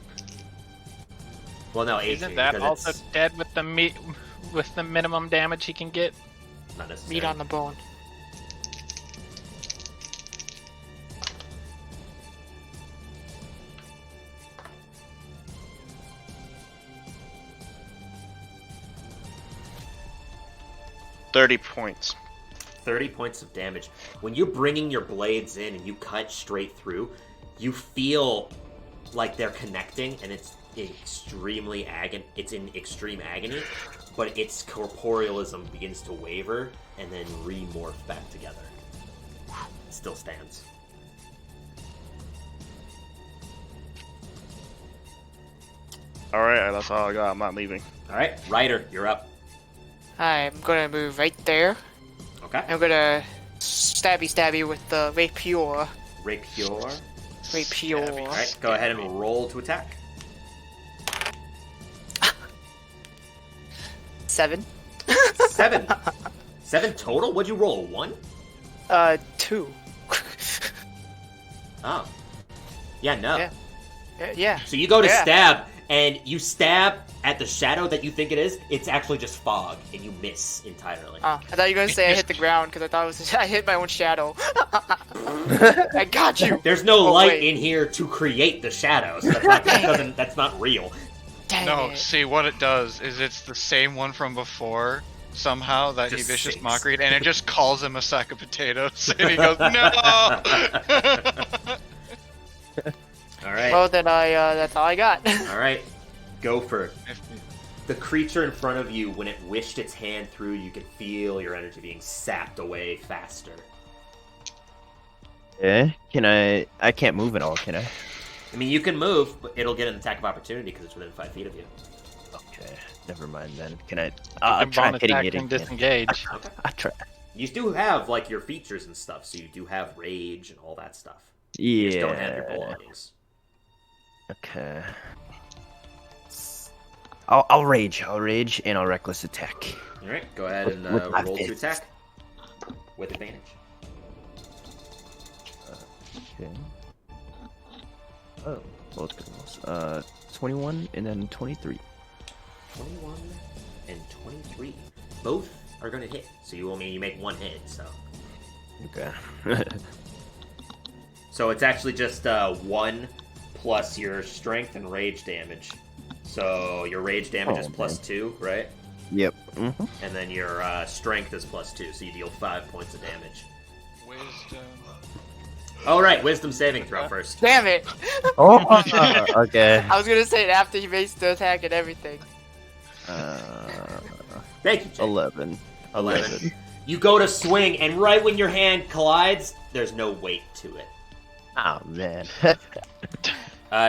well, no, 18, Isn't that because also it's dead with the meat, with the minimum damage he can get? not necessary. Meat on the bone. $30 points. 30 points of damage. When you're bringing your blades in and you cut straight through, you feel like they're connecting, and it's extremely it's in extreme agony, but its corporealism begins to waver and then remorph back together. It still stands. Alright, that's all I got. I'm not leaving. Alright, Ryder, you're up. I'm gonna move right there. Okay. I'm gonna stabby with the rapier. Rapier. Rapier. Alright, go ahead and roll to attack. 7. 7. 7 total? What'd you roll? 1? 2. Oh. Yeah, no. Yeah. Yeah. So you go to Yeah. stab, and you stab at the shadow that you think it is. It's actually just fog, and you miss entirely. I thought you were gonna say I hit the ground because I thought it was I hit my own shadow. I got you. There's no Oh, light wait. in here to create the shadows. That's not real. Dang No, it. see, what it does is it's the same one from before, somehow, that he Just vicious sings. mockery, and it just calls him a sack of potatoes, and he goes, no! All right. Well, then that's all I got. All right. Gopher. The creature in front of you, when it wished its hand through, you could feel your energy being sapped away faster. Yeah. Can I can't move at all, can I? I mean, you can move, but it'll get an attack of opportunity because it's within 5 feet of you. Okay. Never mind then. Can I? You I'll can try bonus hitting action it again. disengage. I try. You do have, like, your features and stuff, so you do have rage and all that stuff. You just don't have your Yeah. belongings. Okay. I'll rage, and I'll reckless attack. All right, go ahead and With my roll to fists. attack with advantage. Okay. Oh, both good rolls. 21 and then 23. 21 and 23. Both are going to hit, so you make one hit, so. Okay. So it's actually just 1 plus your strength and rage damage. So your rage damage is Oh, plus man. 2, right? Yep. Mm-hmm. And then your strength is plus 2, so you deal 5 points of damage. Wisdom. All right, wisdom saving throw first. Damn it! Oh. Okay. I was gonna say it after he makes the attack and everything. Thank you, Jake. 11. 11. You go to swing, and right when your hand collides, there's no weight to it. Oh man.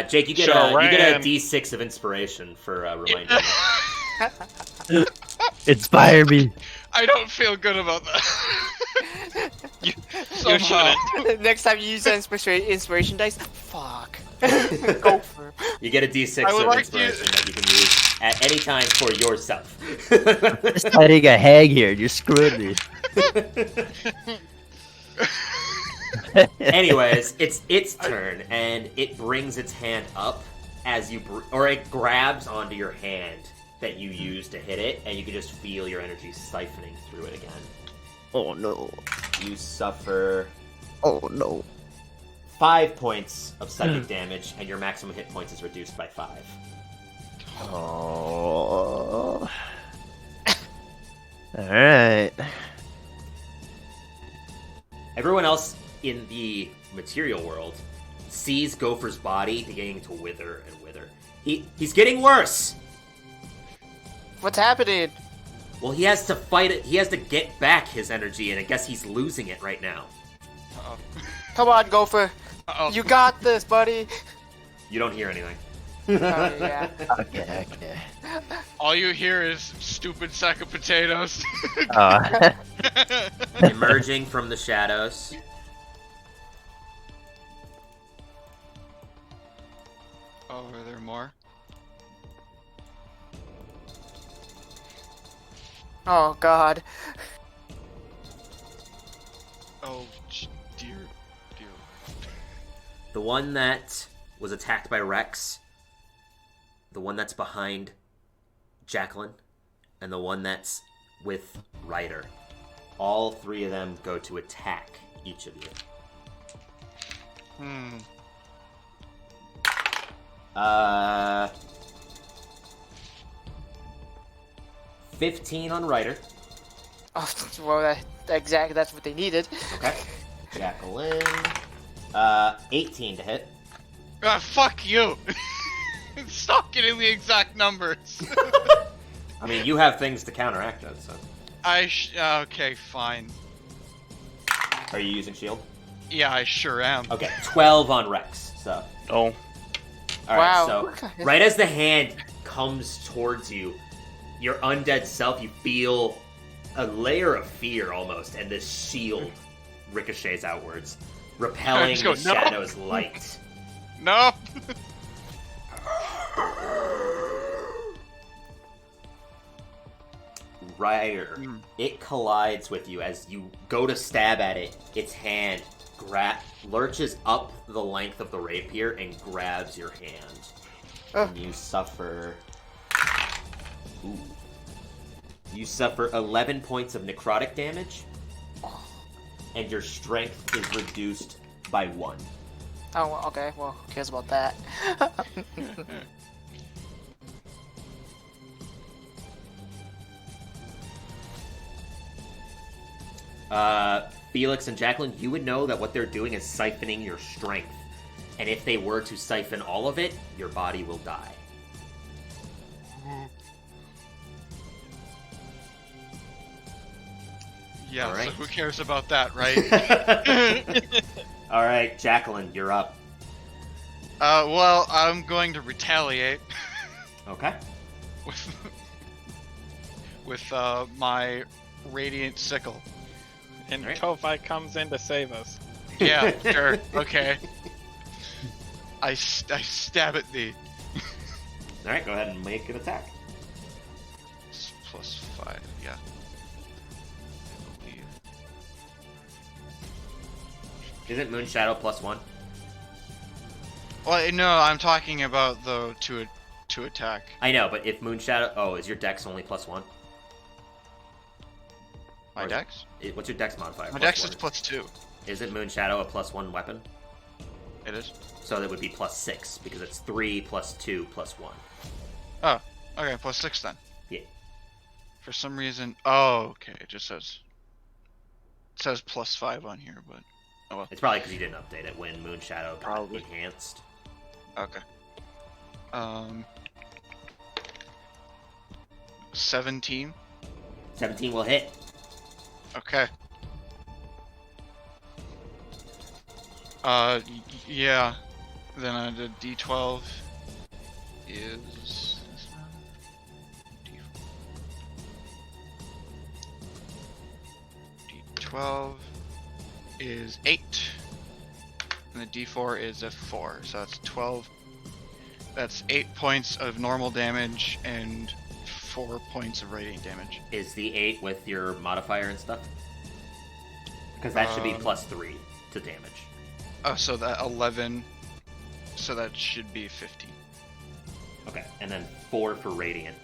Jake, you get a Sharan. D6 of inspiration for reminding me. Inspire me. I don't feel good about that. Somehow. Next time you use the inspiration dice, fuck. Go for it. You get a D6 I would of like to- inspiration that you can use at any time for yourself. Just fighting a hag here. You're screwing me. Anyways, it's its turn, and it brings its hand up as you, or it grabs onto your hand that you use to hit it, and you can just feel your energy siphoning through it again. Oh no. You suffer Oh no. 5 points of psychic damage, and your maximum hit points is reduced by 5. Oh. Alright. Everyone else in the material world sees Gopher's body beginning to wither and wither. He's getting worse! What's happening? Well, he has to fight it. He has to get back his energy, and I guess he's losing it right now. Come on, Gopher. Uh-oh. You got this, buddy. You don't hear anything. Oh, yeah. Okay. All you hear is stupid sack of potatoes. Emerging from the shadows. Oh, are there more? Oh, God. Oh, dear. The one that was attacked by Rex, the one that's behind Jacqueline, and the one that's with Ryder. All 3 of them go to attack each of you. 15 on Ryder. Oh, well, exactly. That's what they needed. Okay. Jacqueline. 18 to hit. Fuck you! Stop getting the exact numbers. I mean, you have things to counteract it, so. Okay, fine. Are you using shield? Yeah, I sure am. Okay, 12 on Rex, so. Oh. Alright, Wow. so right as the hand comes towards you, your undead self, you feel a layer of fear almost, and this shield ricochets outwards, repelling just go, the "No." shadow's light. No. Ryder, it collides with you as you go to stab at it. Its hand lurches up the length of the rapier and grabs your hand. And you suffer... Ooh. You suffer 11 points of necrotic damage, and your strength is reduced by 1. Oh, okay. Well, who cares about that? Felix and Jacqueline, you would know that what they're doing is siphoning your strength. And if they were to siphon all of it, your body will die. Yeah, Alright. so who cares about that, right? Alright, Jacqueline, you're up. Well, I'm going to retaliate Okay. with my radiant sickle. And Alright. Ko-Fi comes in to save us. Yeah, sure, okay. I stab at thee. Alright, go ahead and make an attack. It's +5, yeah. I believe. Isn't Moonshadow +1? Well, no, I'm talking about the to attack. I know, but if Moonshadow... Oh, is your dex only +1? My Or is- dex? What's your dex modifier? My dex +1? is +2. Isn't Moonshadow a +1 weapon? It is. So that would be +6, because it's 3 + 2 + 1. Oh, okay, +6 then. Yeah. For some reason, oh, okay, it just says +5 on here, but oh well. It's probably because you didn't update it when Moonshadow got Probably. enhanced. Okay. 17. 17 will hit. Okay. Yeah. Then the D12 is D12 is 8, and the D4 is a 4, so that's 12. That's 8 points of normal damage and 4 points of radiant damage. Is the 8 with your modifier and stuff? Because that should be +3 to damage. Oh, so that 11. So that should be 15. Okay, and then 4 for radiant.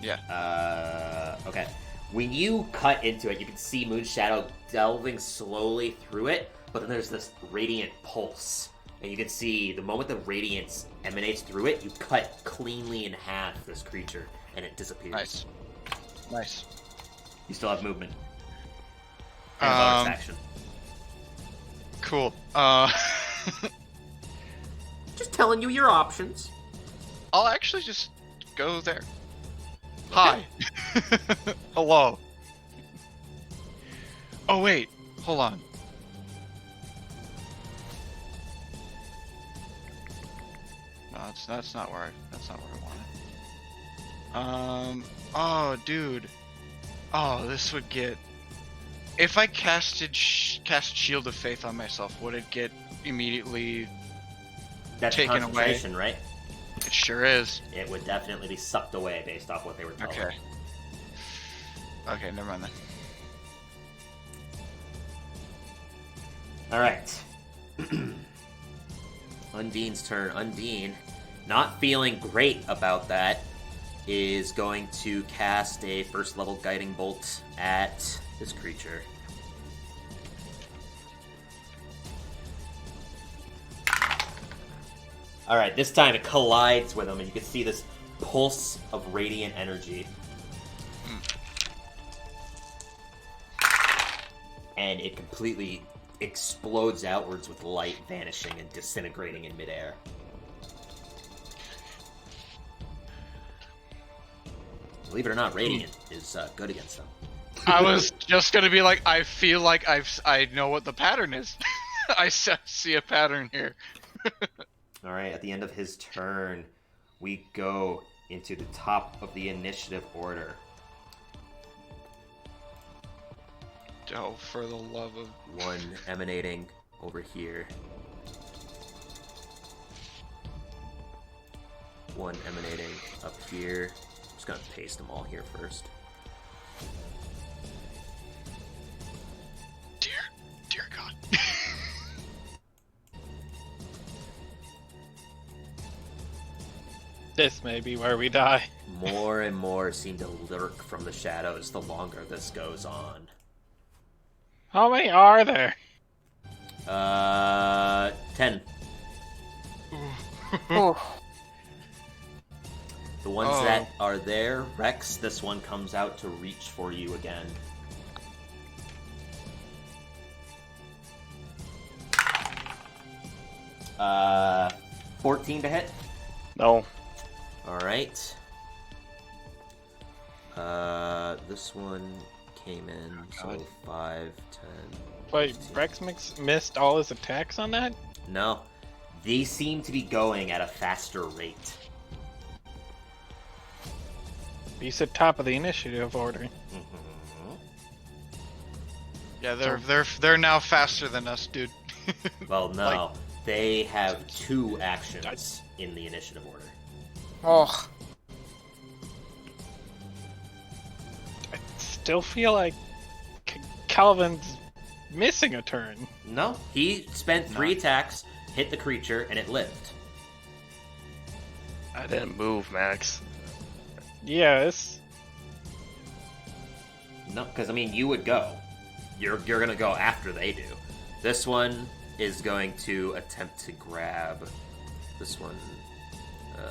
Yeah. Okay. When you cut into it, you can see Moonshadow delving slowly through it, but then there's this radiant pulse. And you can see the moment the radiance emanates through it, you cut cleanly in half this creature, and it disappears. Nice. Nice. You still have movement. And a bonus action. Cool. Just telling you your options. I'll actually just go there. Hi. Hello. Oh wait, hold on. No, that's not where I wanted. Oh dude. Oh, this would get. If I cast Shield of Faith on myself, would it get immediately? That's Taken away. concentration, right? It sure is. It would definitely be sucked away based off what they were telling. Okay. Okay, never mind then. Alright. Undine's turn. Undine, not feeling great about that, is going to cast a first level guiding bolt at this creature. Alright, this time it collides with him, and you can see this pulse of radiant energy. And it completely explodes outwards with light vanishing and disintegrating in midair. Believe it or not, Radiant is good against them. I was just gonna be like, I feel like I know what the pattern is. I see a pattern here. All right, at the end of his turn, we go into the top of the initiative order. Oh, for the love of... One emanating over here. One emanating up here. I'm just gonna paste them all here first. Dear God. This may be where we die. More and more seem to lurk from the shadows the longer this goes on. How many are there? 10. Oh, The ones that are there, Rex, this one comes out to reach for you again. Uh, 14 to hit. No. Alright. This one came in, so 5, 10. Wait, Rex missed all his attacks on that? No. These seem to be going at a faster rate. You said top of the initiative order. Mm-hmm. Yeah, they're now faster than us, dude. Well, no. Like- They have 2 actions in the initiative order. oh, I still feel like Calvin's missing a turn. No, he spent 3 attacks, hit the creature, and it lived. I didn't move, Max. Yes. No, because I mean, you would go. You're gonna go after they do. This one is going to attempt to grab this one.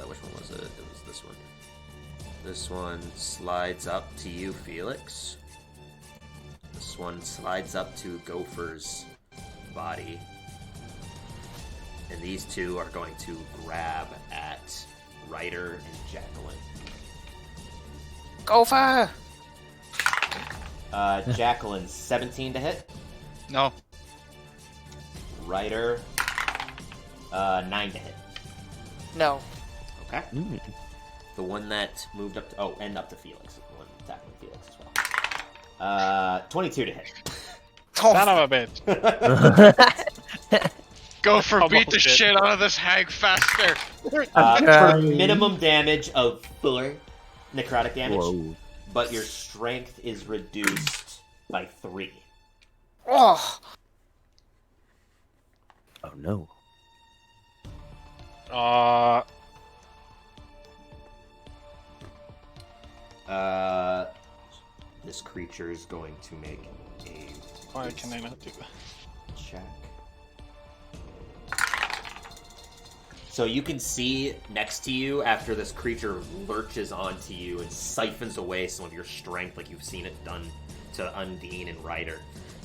Which one was it? It was this one. This one slides up to you, Felix. This one slides up to Gopher's body. And these 2 are going to grab at Ryder and Jacqueline. Gopher! Jacqueline, 17 to hit. No. Ryder, 9 to hit. No. Okay. The one that moved up to... Oh, and up to Felix. The one attacking Felix as well. 22 to hit. Oh, Son of a bitch. Go for beat the Almost did. shit out of this hag faster. For minimum damage of 4 necrotic damage, Whoa. but your strength is reduced by 3. oh. Oh no. This creature is going to make a Why can I not do that? check. So you can see next to you after this creature lurches onto you and siphons away some of your strength like you've seen it done to Undine and Ryder.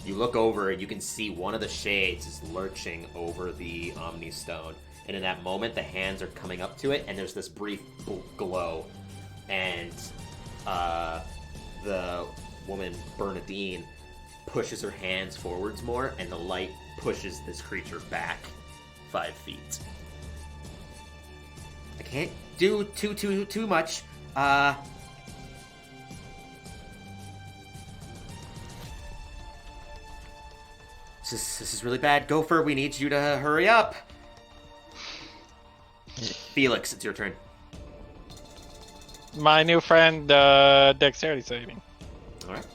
You look over and you can see one of the shades is lurching over the Omni Stone. And in that moment, the hands are coming up to it and there's this brief glow. And the woman, Bernadine, pushes her hands forwards more and the light pushes this creature back 5 feet. I can't do too much. This is really bad. Gopher, we need you to hurry up. Felix, it's your turn. My new friend, dexterity saving. Alright.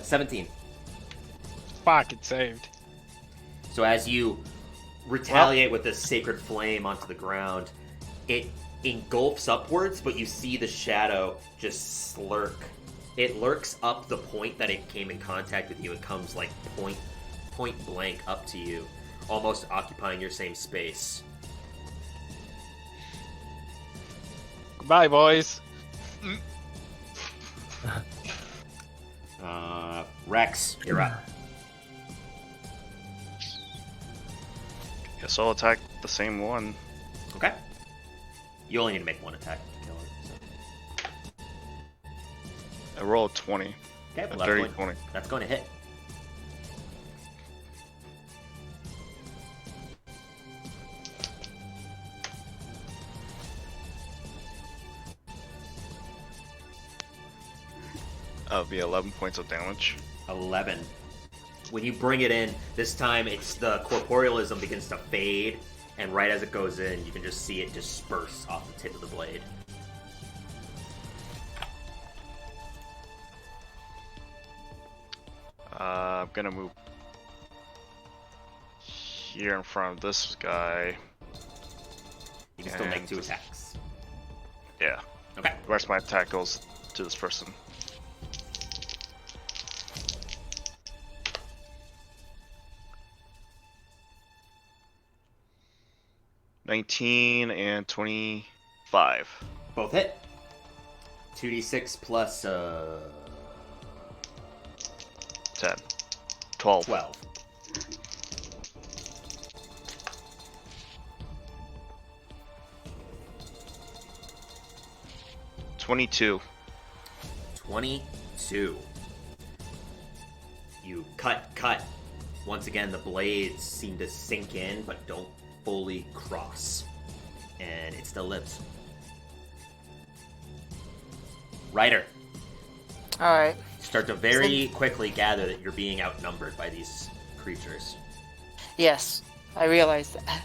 17. Fuck, it saved. So as you retaliate with this sacred flame onto the ground, it engulfs upwards, but you see the shadow just slurk. It lurks up the point that it came in contact with you and comes like point blank up to you, almost occupying your same space. Goodbye, boys. Rex, you're up. Guess I'll attack the same one. Okay. You only need to make one attack to kill it. So. I rolled 20. Okay, A well, dirty that's 20. That's going to hit. That would be 11 points of damage. 11. When you bring it in, this time it's the corporealism begins to fade, and right as it goes in, you can just see it disperse off the tip of the blade. I'm gonna move here in front of this guy. You can still make And 2 attacks. Yeah. Okay. The rest of my attack goes to this person. $19 and 25. Both hit. 2d6 plus 10. 12. 12. $22. 22. You cut. Once again, the blades seem to sink in, but don't fully cross. And it still lives. Ryder, Alright. start to very quickly gather that you're being outnumbered by these creatures. Yes, I realized that.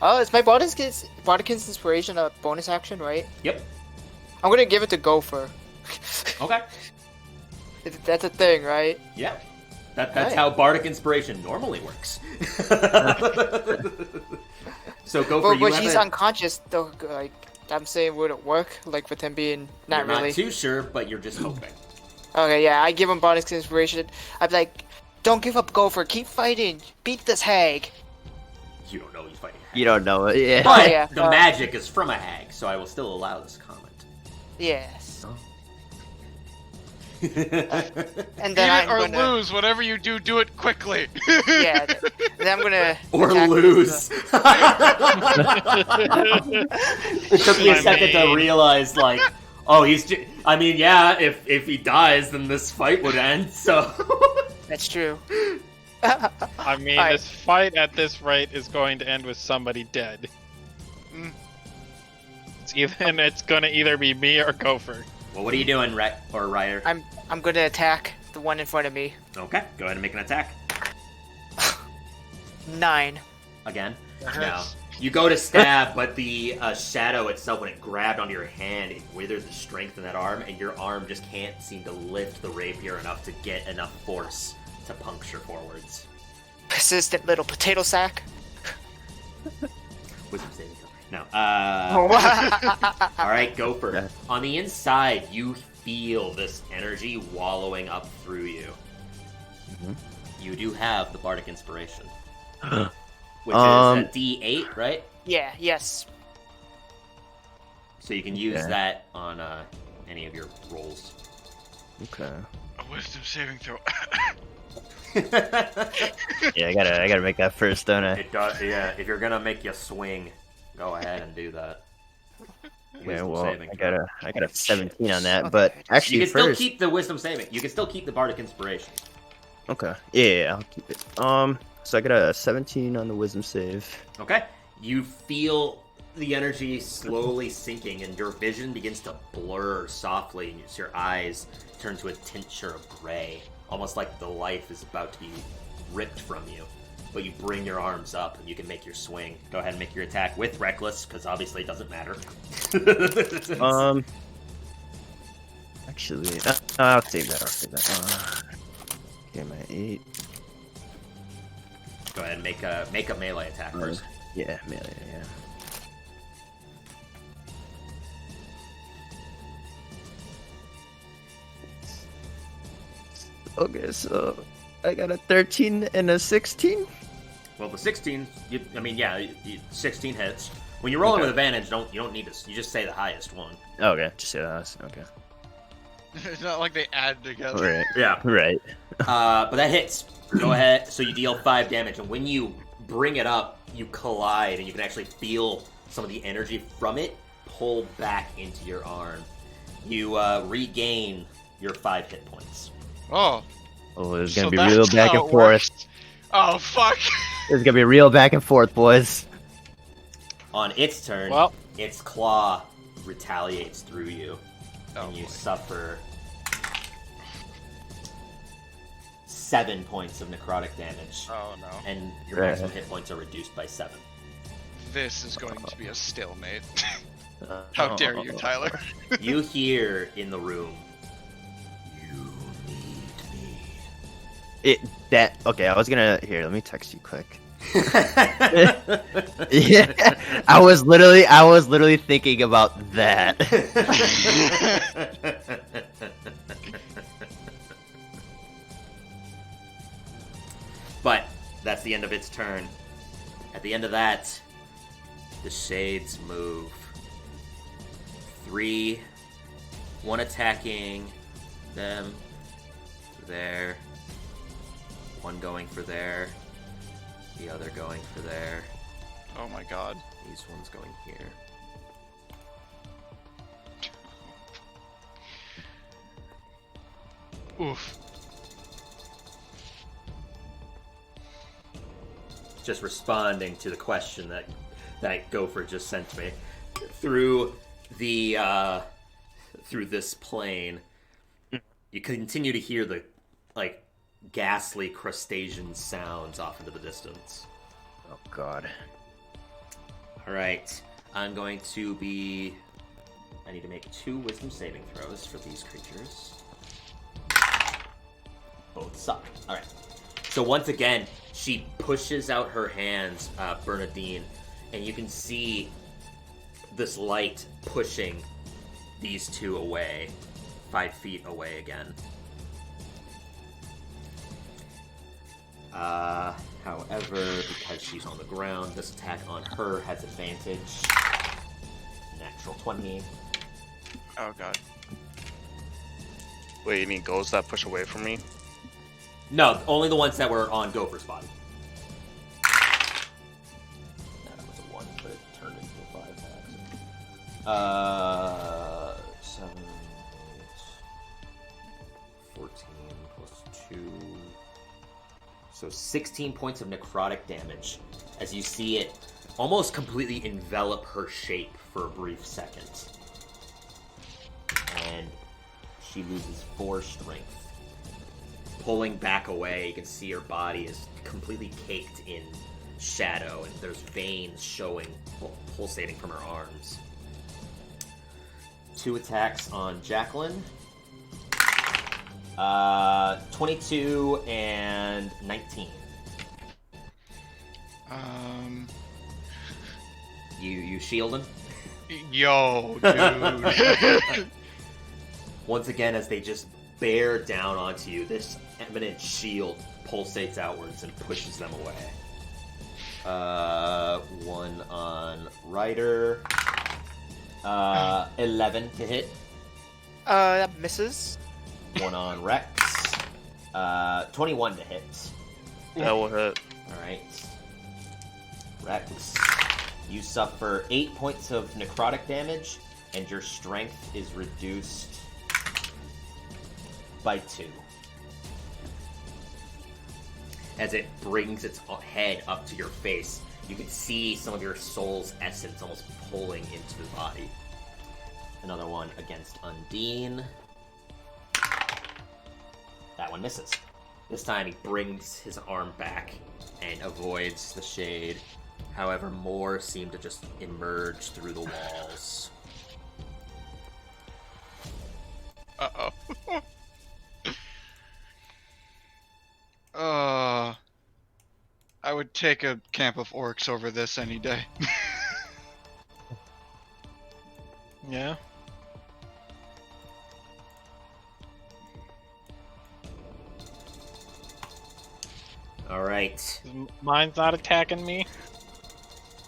Oh, it's my Bardic Inspiration a bonus action, right? Yep. I'm gonna give it to Gopher. Okay. That's a thing, right? Yeah. That's Alright. how Bardic Inspiration normally works. So go for But you. when have he's a- unconscious, though, like, I'm saying, would it work? Like, with him being not You're really. not too sure, but you're just hoping. Okay, yeah, I give him Bardic Inspiration. I'm like, don't give up, Gopher. Keep fighting. Beat this hag. You don't know he's fighting. You don't know it, yeah. But Oh, yeah. the magic is from a hag, so I will still allow this comment. Yes. And Beat then it I'm or gonna. lose. Whatever you do, do it quickly. Yeah. Then I'm gonna. Or attack lose. with It took me a I second to mean- realize, like, oh, I mean, yeah, if he dies, then this fight would end, so... That's true. I mean, Alright. this fight at this rate is going to end with somebody dead. Mm. It's gonna either be me or Gopher. Well, what are you doing, Ryder? I'm gonna attack the one in front of me. Okay, go ahead and make an attack. 9. Again. That No. hurts. You go to stab, but the shadow itself, when it grabbed onto your hand, it withered the strength in that arm, and your arm just can't seem to lift the rapier enough to get enough force to puncture forwards. Persistent little potato sack. Wisdom saving throw. No. Oh. Alright, Gopher. Yeah. On the inside, you feel this energy wallowing up through you. Mhm. You do have the Bardic Inspiration. Which Um, is a D8, right? Yeah, yes. So you can use Okay. that on any of your rolls. Okay. A wisdom saving throw. Yeah, I gotta make that first, don't I? It does, yeah. If you're gonna make you swing, go ahead and do that. Yeah, Wisdom well, saving I throw. got a 17 on that, Okay. but You actually can still first. keep the wisdom saving. You can still keep the Bardic Inspiration. Okay. Yeah, I'll keep it. So I got a 17 on the wisdom save. Okay. You feel the energy slowly sinking, and your vision begins to blur softly, and your eyes turn to a tincture of gray, almost like the life is about to be ripped from you. But you bring your arms up, and you can make your swing. Go ahead and make your attack with Reckless, because obviously it doesn't matter. Actually, I'll save that. Okay, my 8. Go ahead and make a melee attack first. Yeah, melee, yeah. Okay, so I got a 13 and a 16. Well, the 16, 16 hits. When you're rolling Okay. with advantage, you don't need to. You just say the highest one. Okay, just say that. Okay. It's not like they add together. Right. Yeah. Right. But that hits. Go ahead. So you deal 5 damage, and when you bring it up, you collide, and you can actually feel some of the energy from it pull back into your arm. You regain your 5 hit points. Oh. Oh, it's gonna So be that's real back how and it forth. works. Oh, fuck. It's gonna be real back and forth, boys. On its turn, Well. its claw retaliates through you, Oh, and you boy. suffer 7 points of necrotic damage, Oh, no. and your maximum hit points are reduced by 7. This is going to be a stalemate. How dare you, Tyler? You hear in the room, "You need me." Okay, I was gonna here. Let me text you quick. Yeah, I was literally thinking about that. But that's the end of its turn. At the end of that, the shades move. 3, 1 attacking them there, 1 going for there, the other going for there. Oh my god. These ones going here. Oof. Just responding to the question that Gopher just sent me through the through this plane. You continue to hear the ghastly crustacean sounds off into the distance. Oh God. All right, I'm going to be. I need to make 2 wisdom saving throws for these creatures. Both suck. All right. So once again, she pushes out her hands, Bernadine, and you can see this light pushing these 2 away, 5 feet away again. However, because she's on the ground, this attack on her has advantage. Natural 20. Oh god. Wait, you mean ghosts that push away from me? No, only the ones that were on Gopher's body. That was a 1, but it turned into a 5 by accident. 7, 8, 14 plus 2. So 16 points of necrotic damage as you see it almost completely envelop her shape for a brief second. And she loses 4 strength. Pulling back away, you can see her body is completely caked in shadow, and there's veins showing, pulsating from her arms. 2 attacks on Jacqueline. 22 and 19. You shield him? Yo, dude. Once again, as they just bear down onto you, this eminent shield pulsates outwards and pushes them away. 1 on Ryder. 11 to hit. That misses. 1 on Rex. 21 to hit. That will hit. Alright. Rex, you suffer 8 points of necrotic damage, and your strength is reduced by 2. As it brings its head up to your face, you can see some of your soul's essence almost pulling into the body. Another one against Undine. That one misses. This time he brings his arm back and avoids the shade. However, more seem to just emerge through the walls. Uh-oh. I would take a camp of orcs over this any day. Yeah. Alright. Mine's not attacking me.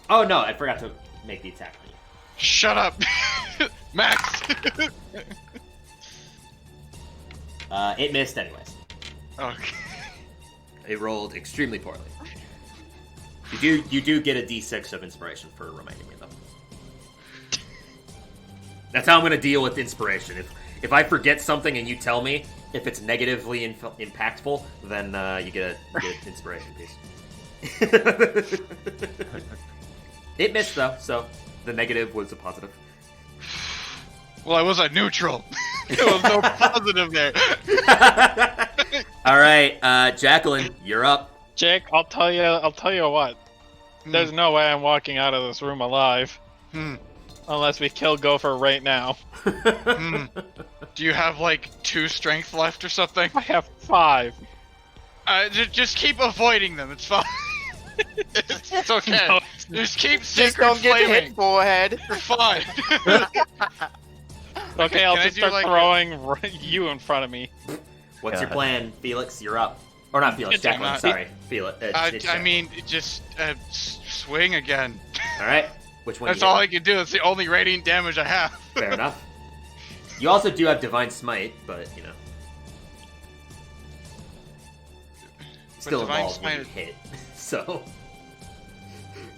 Oh no, I forgot to make the attack on you. Shut up! Max! It missed anyways. Okay. It rolled extremely poorly. You do get a d6 of inspiration for reminding me though. That's how I'm gonna deal with inspiration. If I forget something and you tell me, if it's negatively impactful, then you get an inspiration piece. It missed though, so the negative was a positive. Well, I was a neutral. There was no positive there. All right, Jacqueline, you're up. Jake, I'll tell you what. There's no way I'm walking out of this room alive. Unless we kill Gopher right now. Do you have like 2 strength left or something? I have 5. Just keep avoiding them. It's fine. It's okay. No, just keep Just secret don't get flaming. hit, forehead. You're fine. Okay, I'll Can I just do, start like, throwing you in front of me. What's your God. plan, Felix? You're up. Or not Felix, It's Jacqueline. not- Sorry, Felix. I mean, just swing again. All right. Which one? That's you all get? I can do. It's the only radiant damage I have. Fair enough. You also do have Divine Smite, but you know, still Divine involved when you Smite- hit. So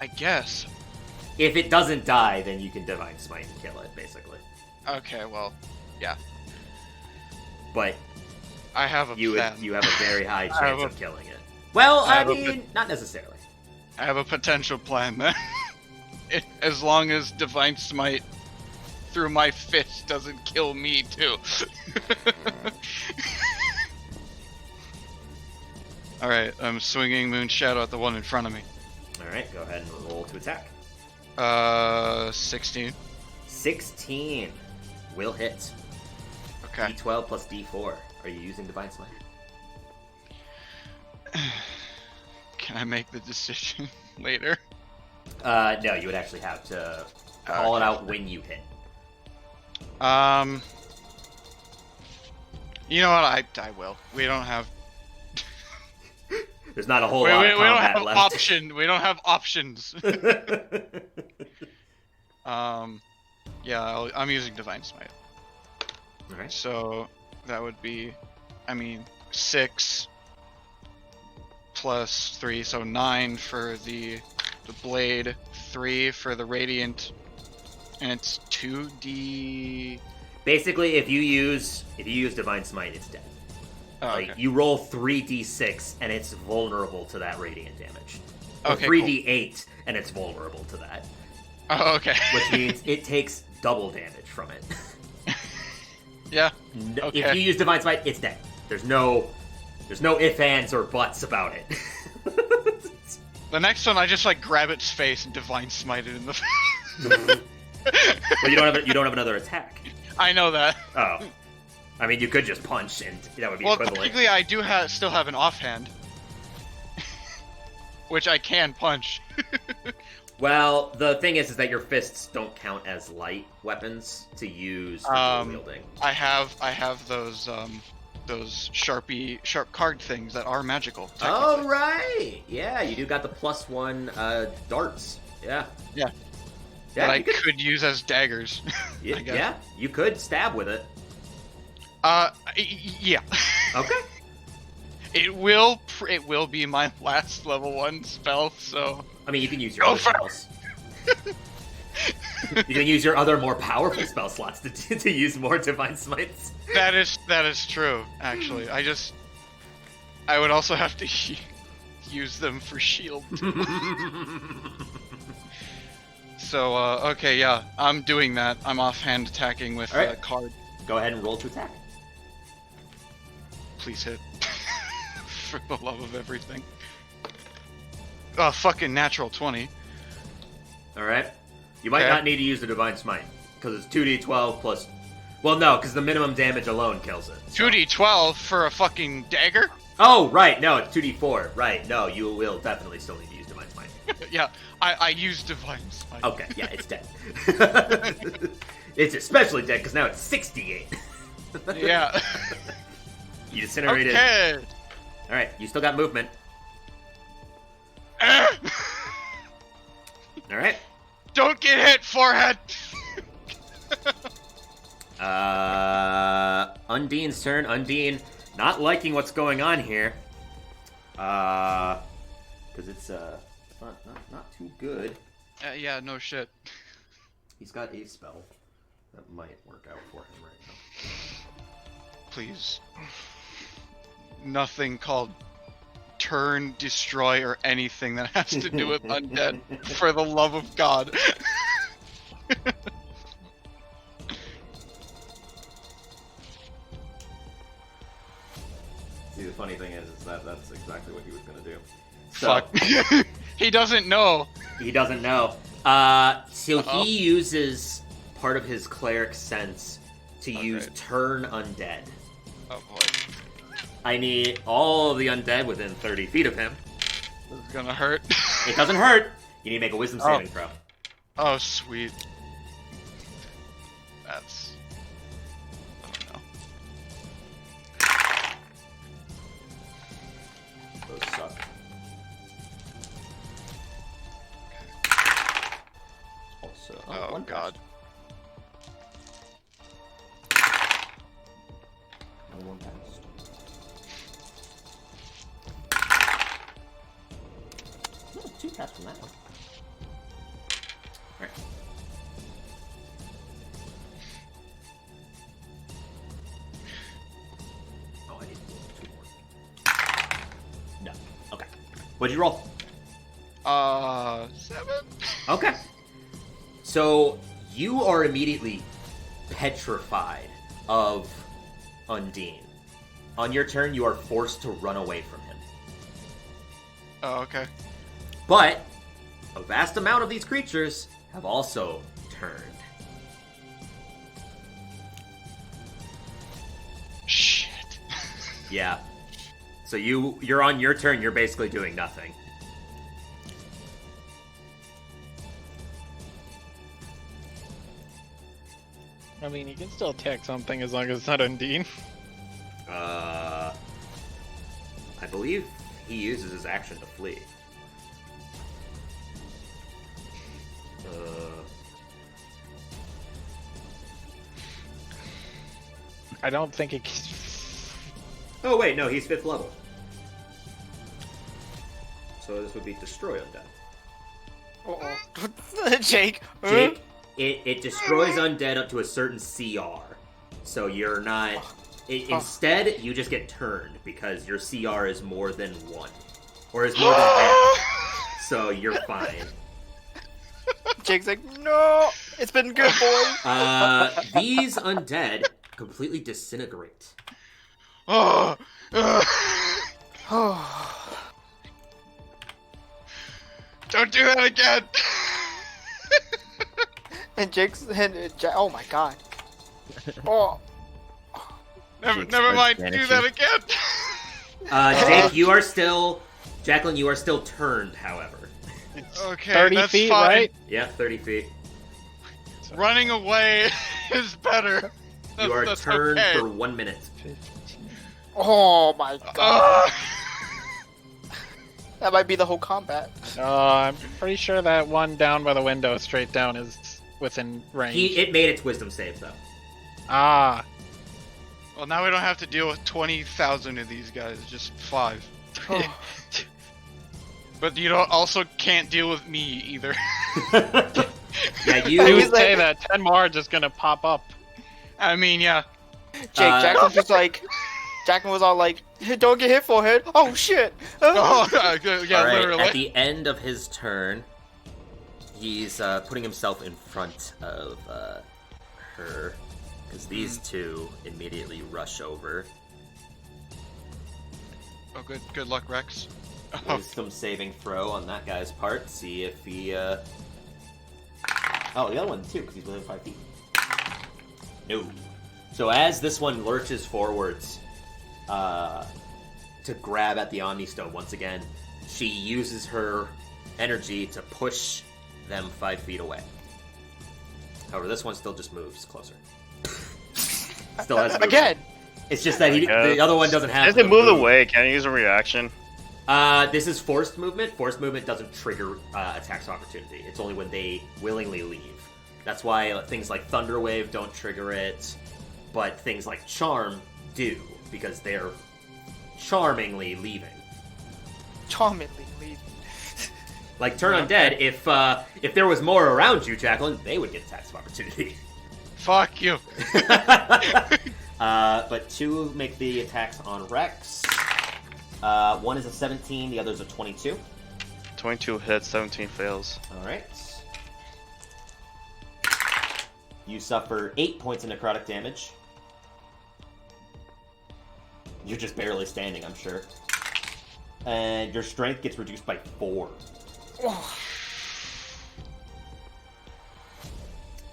I guess. if it doesn't die, then you can Divine Smite and kill it, basically. Okay, well, yeah. But I have a you plan. have a very high I have chance of a- killing it. Well, I I have a mean, not necessarily. I have a potential plan then. As long as Divine Smite through my fist doesn't kill me too. Alright, I'm swinging Moon Shadow at the one in front of me. All right, go ahead and roll to attack. 16. 16 will hit. Okay. D12 plus D4. Are you using Divine Smite? Can I make the decision later? No, you would actually have to call it Okay. out when you hit. You know what? I will. We don't have. There's not a whole We lot of don't combat have left. option. We don't have options. Yeah, I'm using Divine Smite. Alright. So that would be, 6 plus 3, so 9 for the blade, 3 for the radiant, and it's 2d. Basically, if you use Divine Smite, it's dead. Oh, Like okay. you roll 3d6 and it's vulnerable to that radiant damage. Or Okay, 3d8 and it's vulnerable to that, Oh, okay. which means it takes double damage from it. Yeah. No, Okay. If you use Divine Smite, it's dead. There's no ifs, ands, or buts about it. The next one, I just grab its face and Divine Smite it in the face. But you don't have another attack. I know that. Oh, I mean, you could just punch and that would be Well, equivalent. technically, I do still have an offhand, which I can punch. Well, the thing is that your fists don't count as light weapons to use for dual wielding. I have those sharp card things that are magical. Oh technically. right, yeah, you do got the +1 darts. Yeah, Yeah. yeah, That I you could, could use as daggers. yeah, I guess. yeah, you could stab with it. Yeah. Okay. It will be my last level 1 spell, so I mean, you can use your Go other for it. spells. You can use your other more powerful spell slots to use more Divine Smites. that is true. Actually, I would also have to use them for shield. So okay, yeah, I'm doing that. I'm offhand attacking with Alright. card. Go ahead and roll to attack. Please hit. For the love of everything. Oh, fucking natural 20. All right. You might Okay. not need to use the Divine Smite because it's 2d12 plus. Well, no, because the minimum damage alone kills it. 2d12 for a fucking dagger? Oh, right. No, it's 2d4. Right. No, you will definitely still need to use Divine Smite. Yeah, I used Divine Smite. Okay, yeah, it's dead. It's especially dead because now it's 68. Yeah. You disintegrated. Okay. All right, you still got movement. All right. Don't get hit, forehead! Undine's turn. Undine, not liking what's going on here. Because it's not too good. Yeah, no shit. He's got a spell. That might work out for him right now. Please. Nothing called turn, destroy, or anything that has to do with undead. For the love of God. See, the funny thing is that that's exactly what he was gonna do. So, Fuck. He doesn't know. he doesn't know. So he uses part of his cleric sense to use great. turn undead. Oh boy. I need all of the undead within 30 feet of him. This is gonna hurt. It doesn't hurt. You need to make a wisdom saving throw. Oh, sweet. That's... I don't know. Those suck. Also, Oh, one God. Only one passed. No, two passed from that one. Alright. Oh, I need two more. No. Okay. What'd you roll? 7? Okay. So you are immediately petrified of Undine. On your turn, you are forced to run away from him. Oh, okay. But a vast amount of these creatures have also turned. Shit. Yeah. So you're on your turn, you're basically doing nothing. I mean, you can still attack something as long as it's not Undine. I believe he uses his action to flee. I don't think it can... Oh wait, no, he's 5th level. So this would be destroy undead. Uh-oh. Jake. Jake, it destroys undead up to a certain CR. So you're not... instead, you just get turned because your CR is more than 1. Or is more than half. So you're fine. Jake's like, no, it's been good, boy. These undead completely disintegrate. Oh. Don't do that again. And Jake's oh my god. Oh, Never mind. Do that again. Jake, you are still... Jacqueline, you are still turned, however. Okay, 30 that's feet, fine. right? Yeah, 30 feet. Running away is better. You are That's turned okay. for 1 minute. oh my god. Uh, That might be the whole combat. I'm pretty sure that one down by the window straight down is within range. It made its wisdom save, though. Ah. well, now we don't have to deal with 20,000 of these guys, just 5. But you don't also can't deal with me either. Yeah, You you... would say that 10 more are just gonna pop up. I mean, yeah. Jake, Jacqueline's just like, Jacqueline was all like, don't get hit, forehead. Oh shit. Oh, yeah, All right, literally. at the end of his turn, he's putting himself in front of her, because these two immediately rush over. Oh, good luck, Rex. Oh, Wisdom saving throw on that guy's part. See if he. Oh, the other one too, because he's within 5 feet. No. So as this one lurches forwards to grab at the Omni Stone once again, she uses her energy to push them 5 feet away. However, this one still just moves closer. Still has movement. Again. It's just that the other one doesn't have. If they move away, can I use a reaction? This is forced movement. Forced movement doesn't trigger attacks of opportunity. It's only when they willingly leave. That's why things like Thunder Wave don't trigger it, but things like Charm do, because they're charmingly leaving. Charmingly leave. Like Turn Undead, if there was more around you, Jacqueline, they would get attacks of opportunity. Fuck you. But 2 make the attacks on Rex. One is a 17, the other is a 22. 22 hits, 17 fails. Alright. You suffer 8 points of necrotic damage. You're just barely standing, I'm sure. And your strength gets reduced by 4.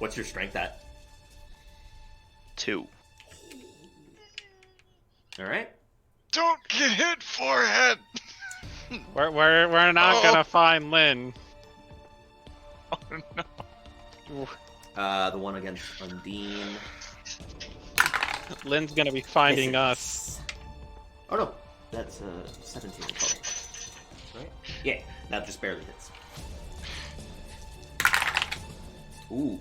What's your strength at? 2. Alright. Don't get hit, forehead. We're not gonna find Lynn. Oh no. The one against Undine. Lynn's gonna be finding us. Misses. Oh no, that's 17 in total. Right? Yeah, that just barely hits. Ooh.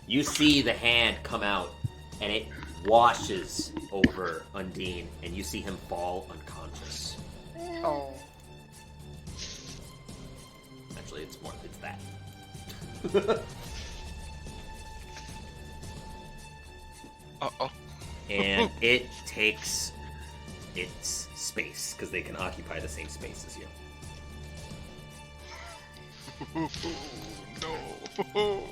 You see the hand come out, and it washes over Undine, and you see him fall unconscious. Oh. Actually, it's that. Uh-oh. And it takes its space, because they can occupy the same space as you. No.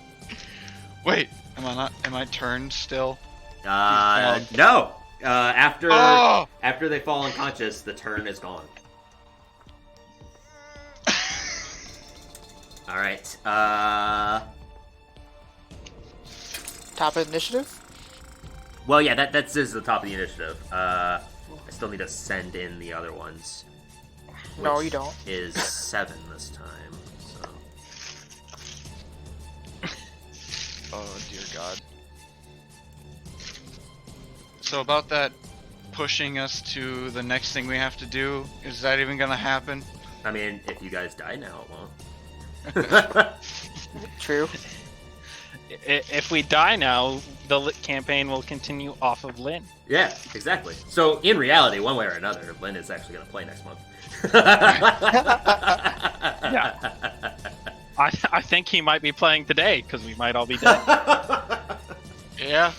Wait, am I turned still? No. After they fall unconscious, the turn is gone. All right. Top of initiative? Well, yeah, that's the top of the initiative. I still need to send in the other ones. No, which you don't. Is 7 this time. So. Oh dear God. So about that pushing us to the next thing we have to do, is that even gonna happen? I mean, if you guys die now, it won't. True. If we die now, the campaign will continue off of Lynn. Yeah, exactly. So, in reality, one way or another, Lynn is actually going to play next month. Yeah. I think he might be playing today, because we might all be dead. Yeah.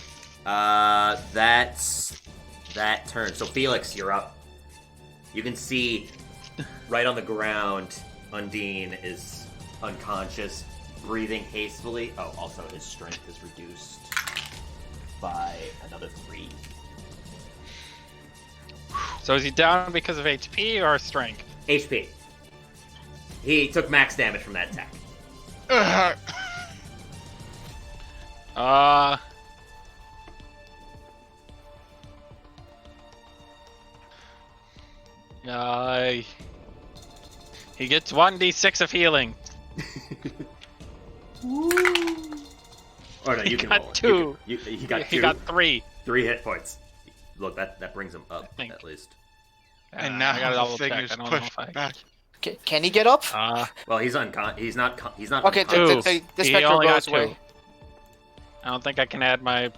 That's that turn. So, Felix, you're up. You can see right on the ground, Undine is unconscious, breathing hastily. Oh, also his strength is reduced by another 3. So is he down because of HP or strength? HP. He took max damage from that attack. He gets 1d6 of healing. Oh no, you can roll it. 2. He got 2. He got 3. 3 hit points. Look, that brings him up think. at least. And I gotta now double the thing check. is I don't know pushed if I- back. Can he get up? Well, he's not. He's not. Okay, unconscious. the He spectre only got goes 2. away. I don't think I can add my...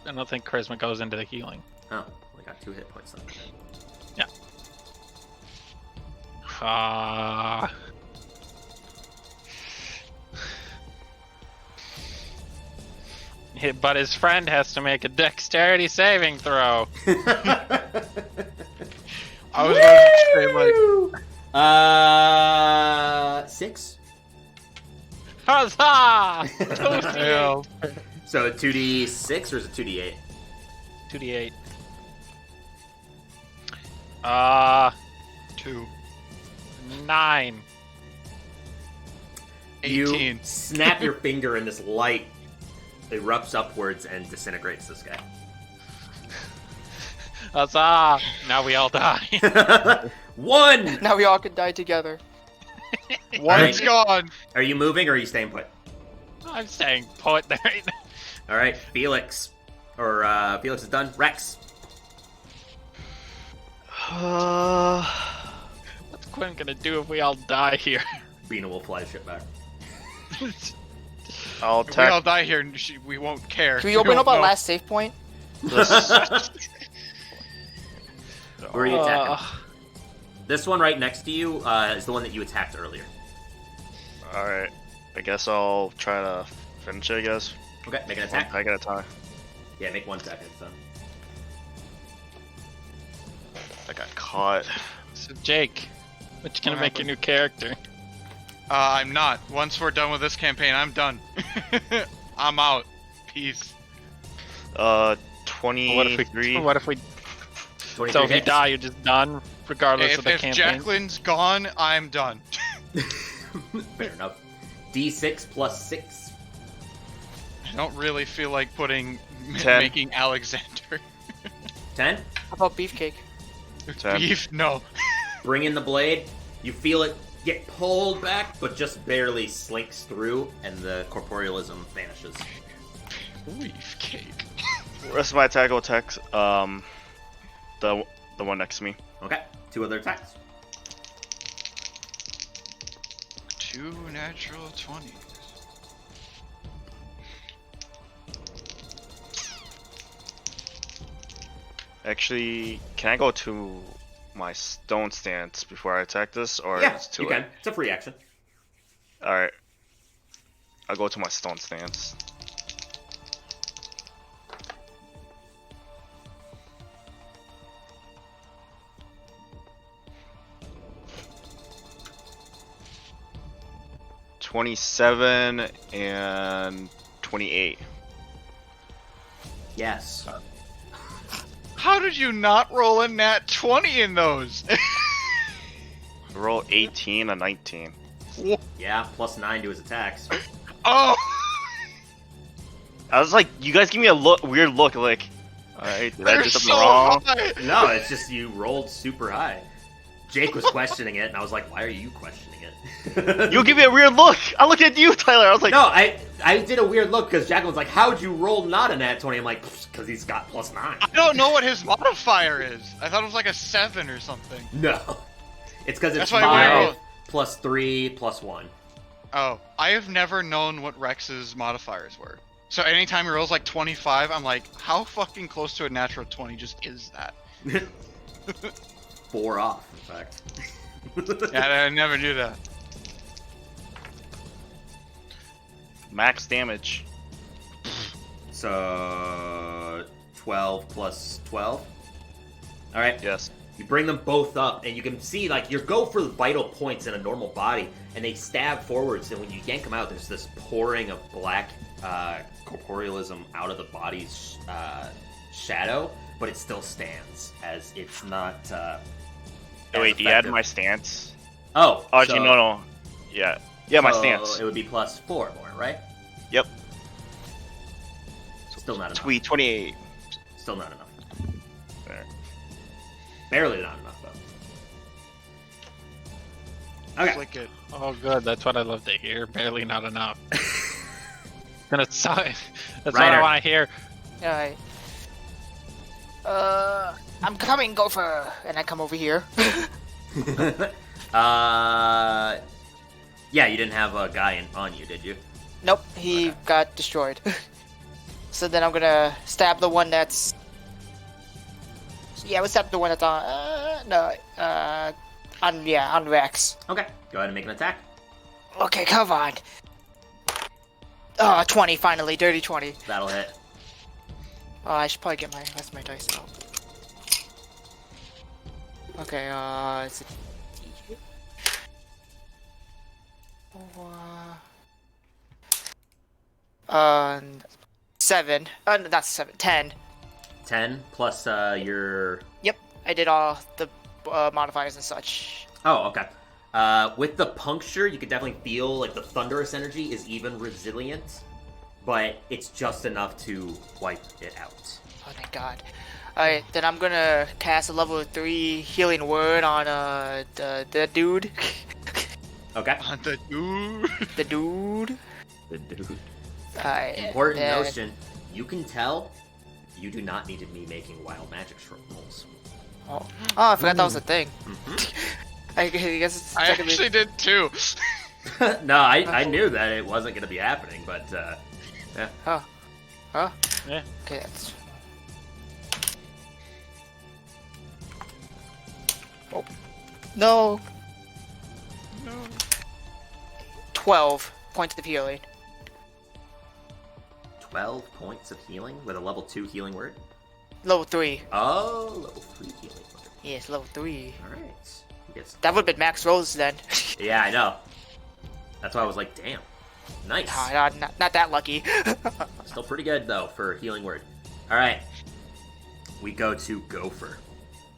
I don't think charisma goes into the healing. Oh, I got 2 hit points then. Yeah. But his friend has to make a dexterity saving throw. I was going to say, like... 6. Huzzah! Hell. So 2d6 or is it 2d8? 2d8. 2. 9. 18. You snap your finger and this light erupts upwards and disintegrates this guy. Huzzah! Now we all die. 1! Now we all can die together. One's gone. Are you moving or are you staying put? I'm staying put there. Alright, Felix. Or, Felix is done. Rex. What's Quinn gonna do if we all die here? Bina will fly ship back. I'll If we all attack. die here, we won't care. Can we open won't up our know. last save point? Who are you attacking? This one right next to you is the one that you attacked earlier. Alright. I guess I'll try to finish it, I guess. Okay, make an attack. I got a tie. Yeah, make 1 attack. It's done. I got caught. So Jake, what you gonna What make your new character? I'm not. Once we're done with this campaign, I'm done. I'm out. Peace. 23. What if we? 23 So if you hits. die, you're just done, regardless of If, the if campaign. Jacqueline's gone, I'm done. Fair enough. D6 plus 6. I don't really feel like putting 10. making Alexander 10. How about beefcake? 10. beef. No. Bring in the blade. You feel it get pulled back, but just barely slinks through, and the corporealism vanishes. Beefcake. Rest of my attack will attack the one next to me. Okay, 2 other attacks. 2 natural 20s. Actually, can I go to my stone stance before I attack this, or Yeah, it's too you late? can. It's a free action. All right, I'll go to my stone stance. $27 and 28. Yes. How did you not roll a nat 20 in those? Roll 18 and 19. Yeah, plus 9 to his attacks. Oh! I was like, you guys give me a weird look, like, alright, did I They're do something so wrong? high. No, it's just you rolled super high. Jake was questioning it, and I was like, why are you questioning it? You give me a weird look! I looked at you, Tyler, I was like, No, I did a weird look because Jacqueline was like, how'd you roll not a nat 20? I'm like, because he's got plus 9. I don't know what his modifier is. I thought it was like a 7 or something. No. It's because it's That's why we 5 rolled. plus 3 plus 1. Oh, I have never known what Rex's modifiers were. So anytime he rolls like 25, I'm like, how fucking close to a natural 20 just is that? 4 off, in fact. Yeah, I never knew that. max damage. So 12 plus 12. All right. Yes. You bring them both up, and you can see like you go for the vital points in a normal body, and they stab forwards. And when you yank them out, there's this pouring of black corporealism out of the body's shadow, but it still stands as it's not. Oh, wait, do you add my stance? Oh, Oh, so- actually, no. Yeah, my so stance. It would be plus 4 more, right? Yep. Still not enough. Tweet 28. Still not enough. There. Barely not enough, though. Okay. Flick it. Oh, good. That's what I love to hear. Barely not enough. Gonna sigh. That's what I Ryder. want to hear. Alright. I'm coming, Gopher! And I come over here. Yeah, you didn't have a guy on you, did you? Nope, he got destroyed. So then I'm gonna stab the one that's... Yeah, we'll stab the one that's on Rex. Okay, go ahead and make an attack. Okay, come on. Oh, 20 finally, dirty 20. That'll hit. Oh, I should probably get my dice out. Okay, it's a D. 7. No, not 7. 10. 10 plus your... Yep, I did all the modifiers and such. Oh, okay. With the puncture, you can definitely feel like the thunderous energy is even resilient, but it's just enough to wipe it out. Oh, thank God. Alright, then I'm gonna cast a level 3 healing word on the dude. Okay. On the dude. The dude. The dude. Alright. Important then- notion, you can tell you do not need to be making wild magic rolls. Oh, I forgot that was a thing. Mhm. I guess it's I technically- actually did too. No, I knew that it wasn't going to be happening, but yeah. Huh? Yeah. Okay, that's... Oh. No! No. 12 points of healing. 12 points of healing with a level 2 healing word. Level 3. Oh, level 3 healing word. Yes, level 3. Alright. He gets... That would have been max rolls then. Yeah, I know. That's why I was like, damn. Nice. Not that lucky. Still pretty good, though, for healing word. Alright. We go to Gopher.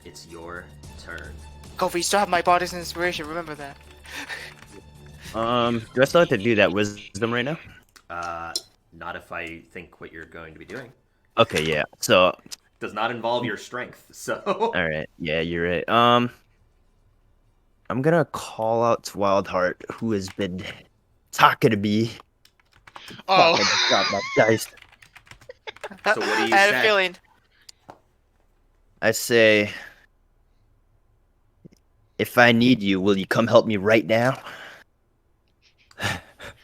It's your turn. Kofi, you still have my Bardic Inspiration, remember that. Do I still have to do that wisdom right now? Not if I think what you're going to be doing. Okay, yeah. So, Does not involve your strength, so... alright. Yeah, you're right. I'm gonna call out to Wildheart, who has been talking to me. Oh. Fuck, I just dropped my dice. So what do you I had say? a feeling. I say, if I need you, will you come help me right now?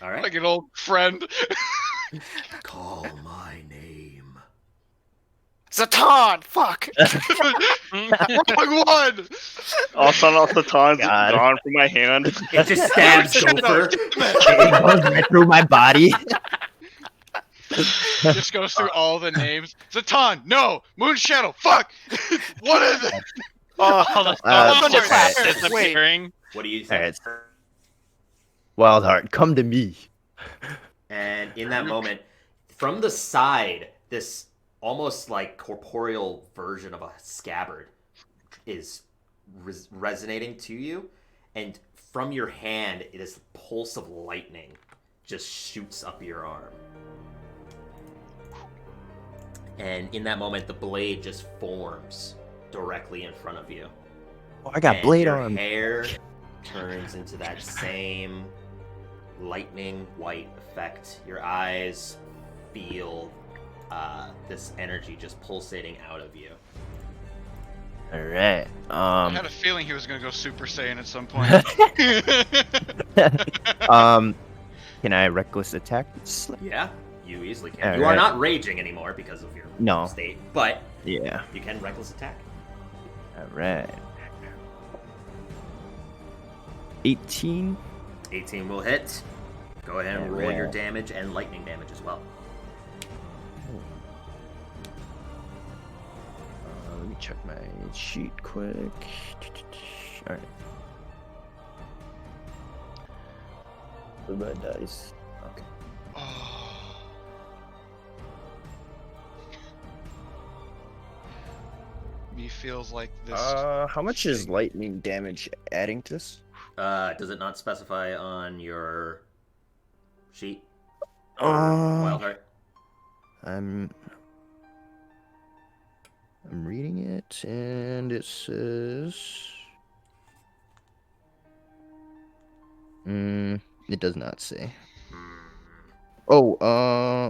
Alright. Like an old friend. Call my name. Zatan! Fuck! Wrong one! All of a sudden, off the time's God. gone from my hand. It just stabs Gopher. It goes right through my body. Just goes through all the names. Zatan, no! Moon Shadow, fuck! What is it? Oh, the okay. is disappearing. What do you say? Alright. Wildheart, come to me. And in that moment, from the side, this almost like corporeal version of a scabbard is resonating to you, and from your hand, this pulse of lightning just shoots up your arm. And in that moment, the blade just forms directly in front of you. Oh, I got And blade your arm. hair turns into that same lightning white effect. Your eyes feel this energy just pulsating out of you. Alright. I had a feeling he was gonna go Super Saiyan at some point. Can I reckless attack? this? Yeah, you easily can. All You are right. not raging anymore because of your No. state, but Yeah. you can reckless attack. Alright. 18. 18 will hit. Go ahead and roll your Alright. damage and lightning damage as well. Let me check my sheet quick. Alright. My dice. Okay. Me feels like this. How much is lightning damage adding to this? Does it not specify on your sheet? Uh, Wildheart? I'm reading it, and it says. It does not say. Oh,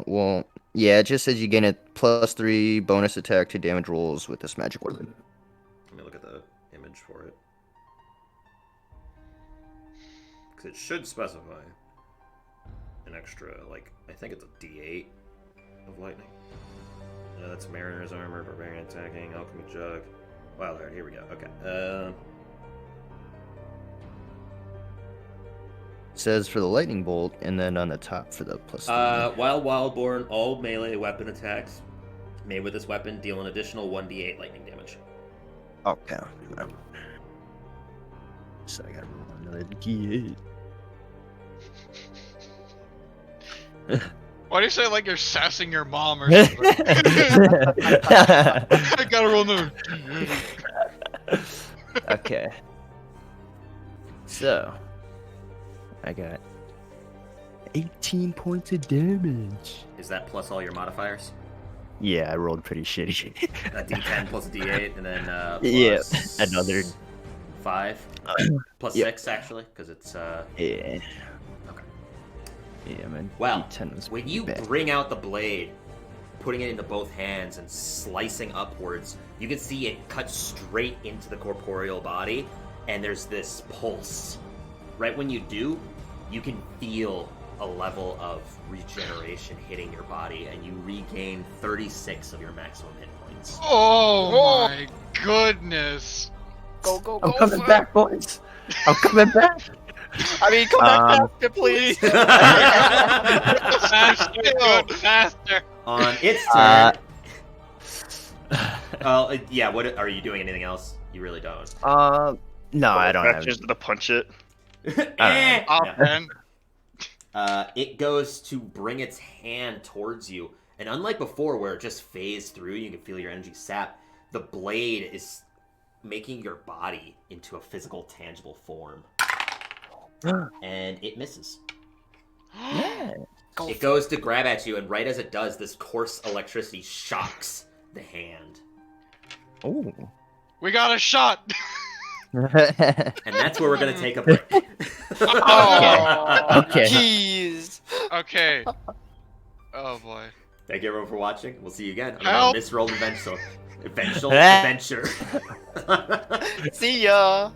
well, yeah, it just says you gain a +3 bonus attack to damage rolls with this magic weapon. Let me look at the image for it. Because it should specify an extra, like, I think it's a D8 of lightning. That's Mariner's Armor, Barbarian Attacking, Alchemy Jug. Wow, there, here we go. Okay. It says for the lightning bolt, and then on the top for the +3. While Wildborn, all melee weapon attacks made with this weapon deal an additional 1d8 lightning damage. Okay. So I gotta roll another D8. Why do you say it like you're sassing your mom or something? I gotta roll new. Okay. So, I got 18 points of damage. Is that plus all your modifiers? Yeah, I rolled pretty shitty. A d10 plus a d8, and then Yeah, plus another 5? Plus Yep. 6, actually, because it's... Yeah. Okay. Yeah, man. Well, D10 was when pretty you bad. bring out the blade, putting it into both hands and slicing upwards, you can see it cut straight into the corporeal body, and there's this pulse. Right when you do, you can feel a level of regeneration hitting your body, and you regain 36 of your maximum hit points. Oh my goodness. Go, I'm coming back, boys. I'm coming back. I mean, come back faster, please. Faster, do it faster. On its turn. Well, yeah. What are you doing? Anything else? You really don't. No, I don't have. Just to punch it. Eh. Off No. then. It goes to bring its hand towards you, and unlike before, where it just phased through, you can feel your energy sap. The blade is making your body into a physical, tangible form, and it misses. Yeah. It goes to grab at you, and right as it does, this coarse electricity shocks the hand. Ooh. We got a shot. And that's where we're going to take a break. Oh, Okay. jeez. Okay. Oh boy. Thank you everyone for watching. We'll see you again on Help! Misrolled Adventure. Adventure. See ya.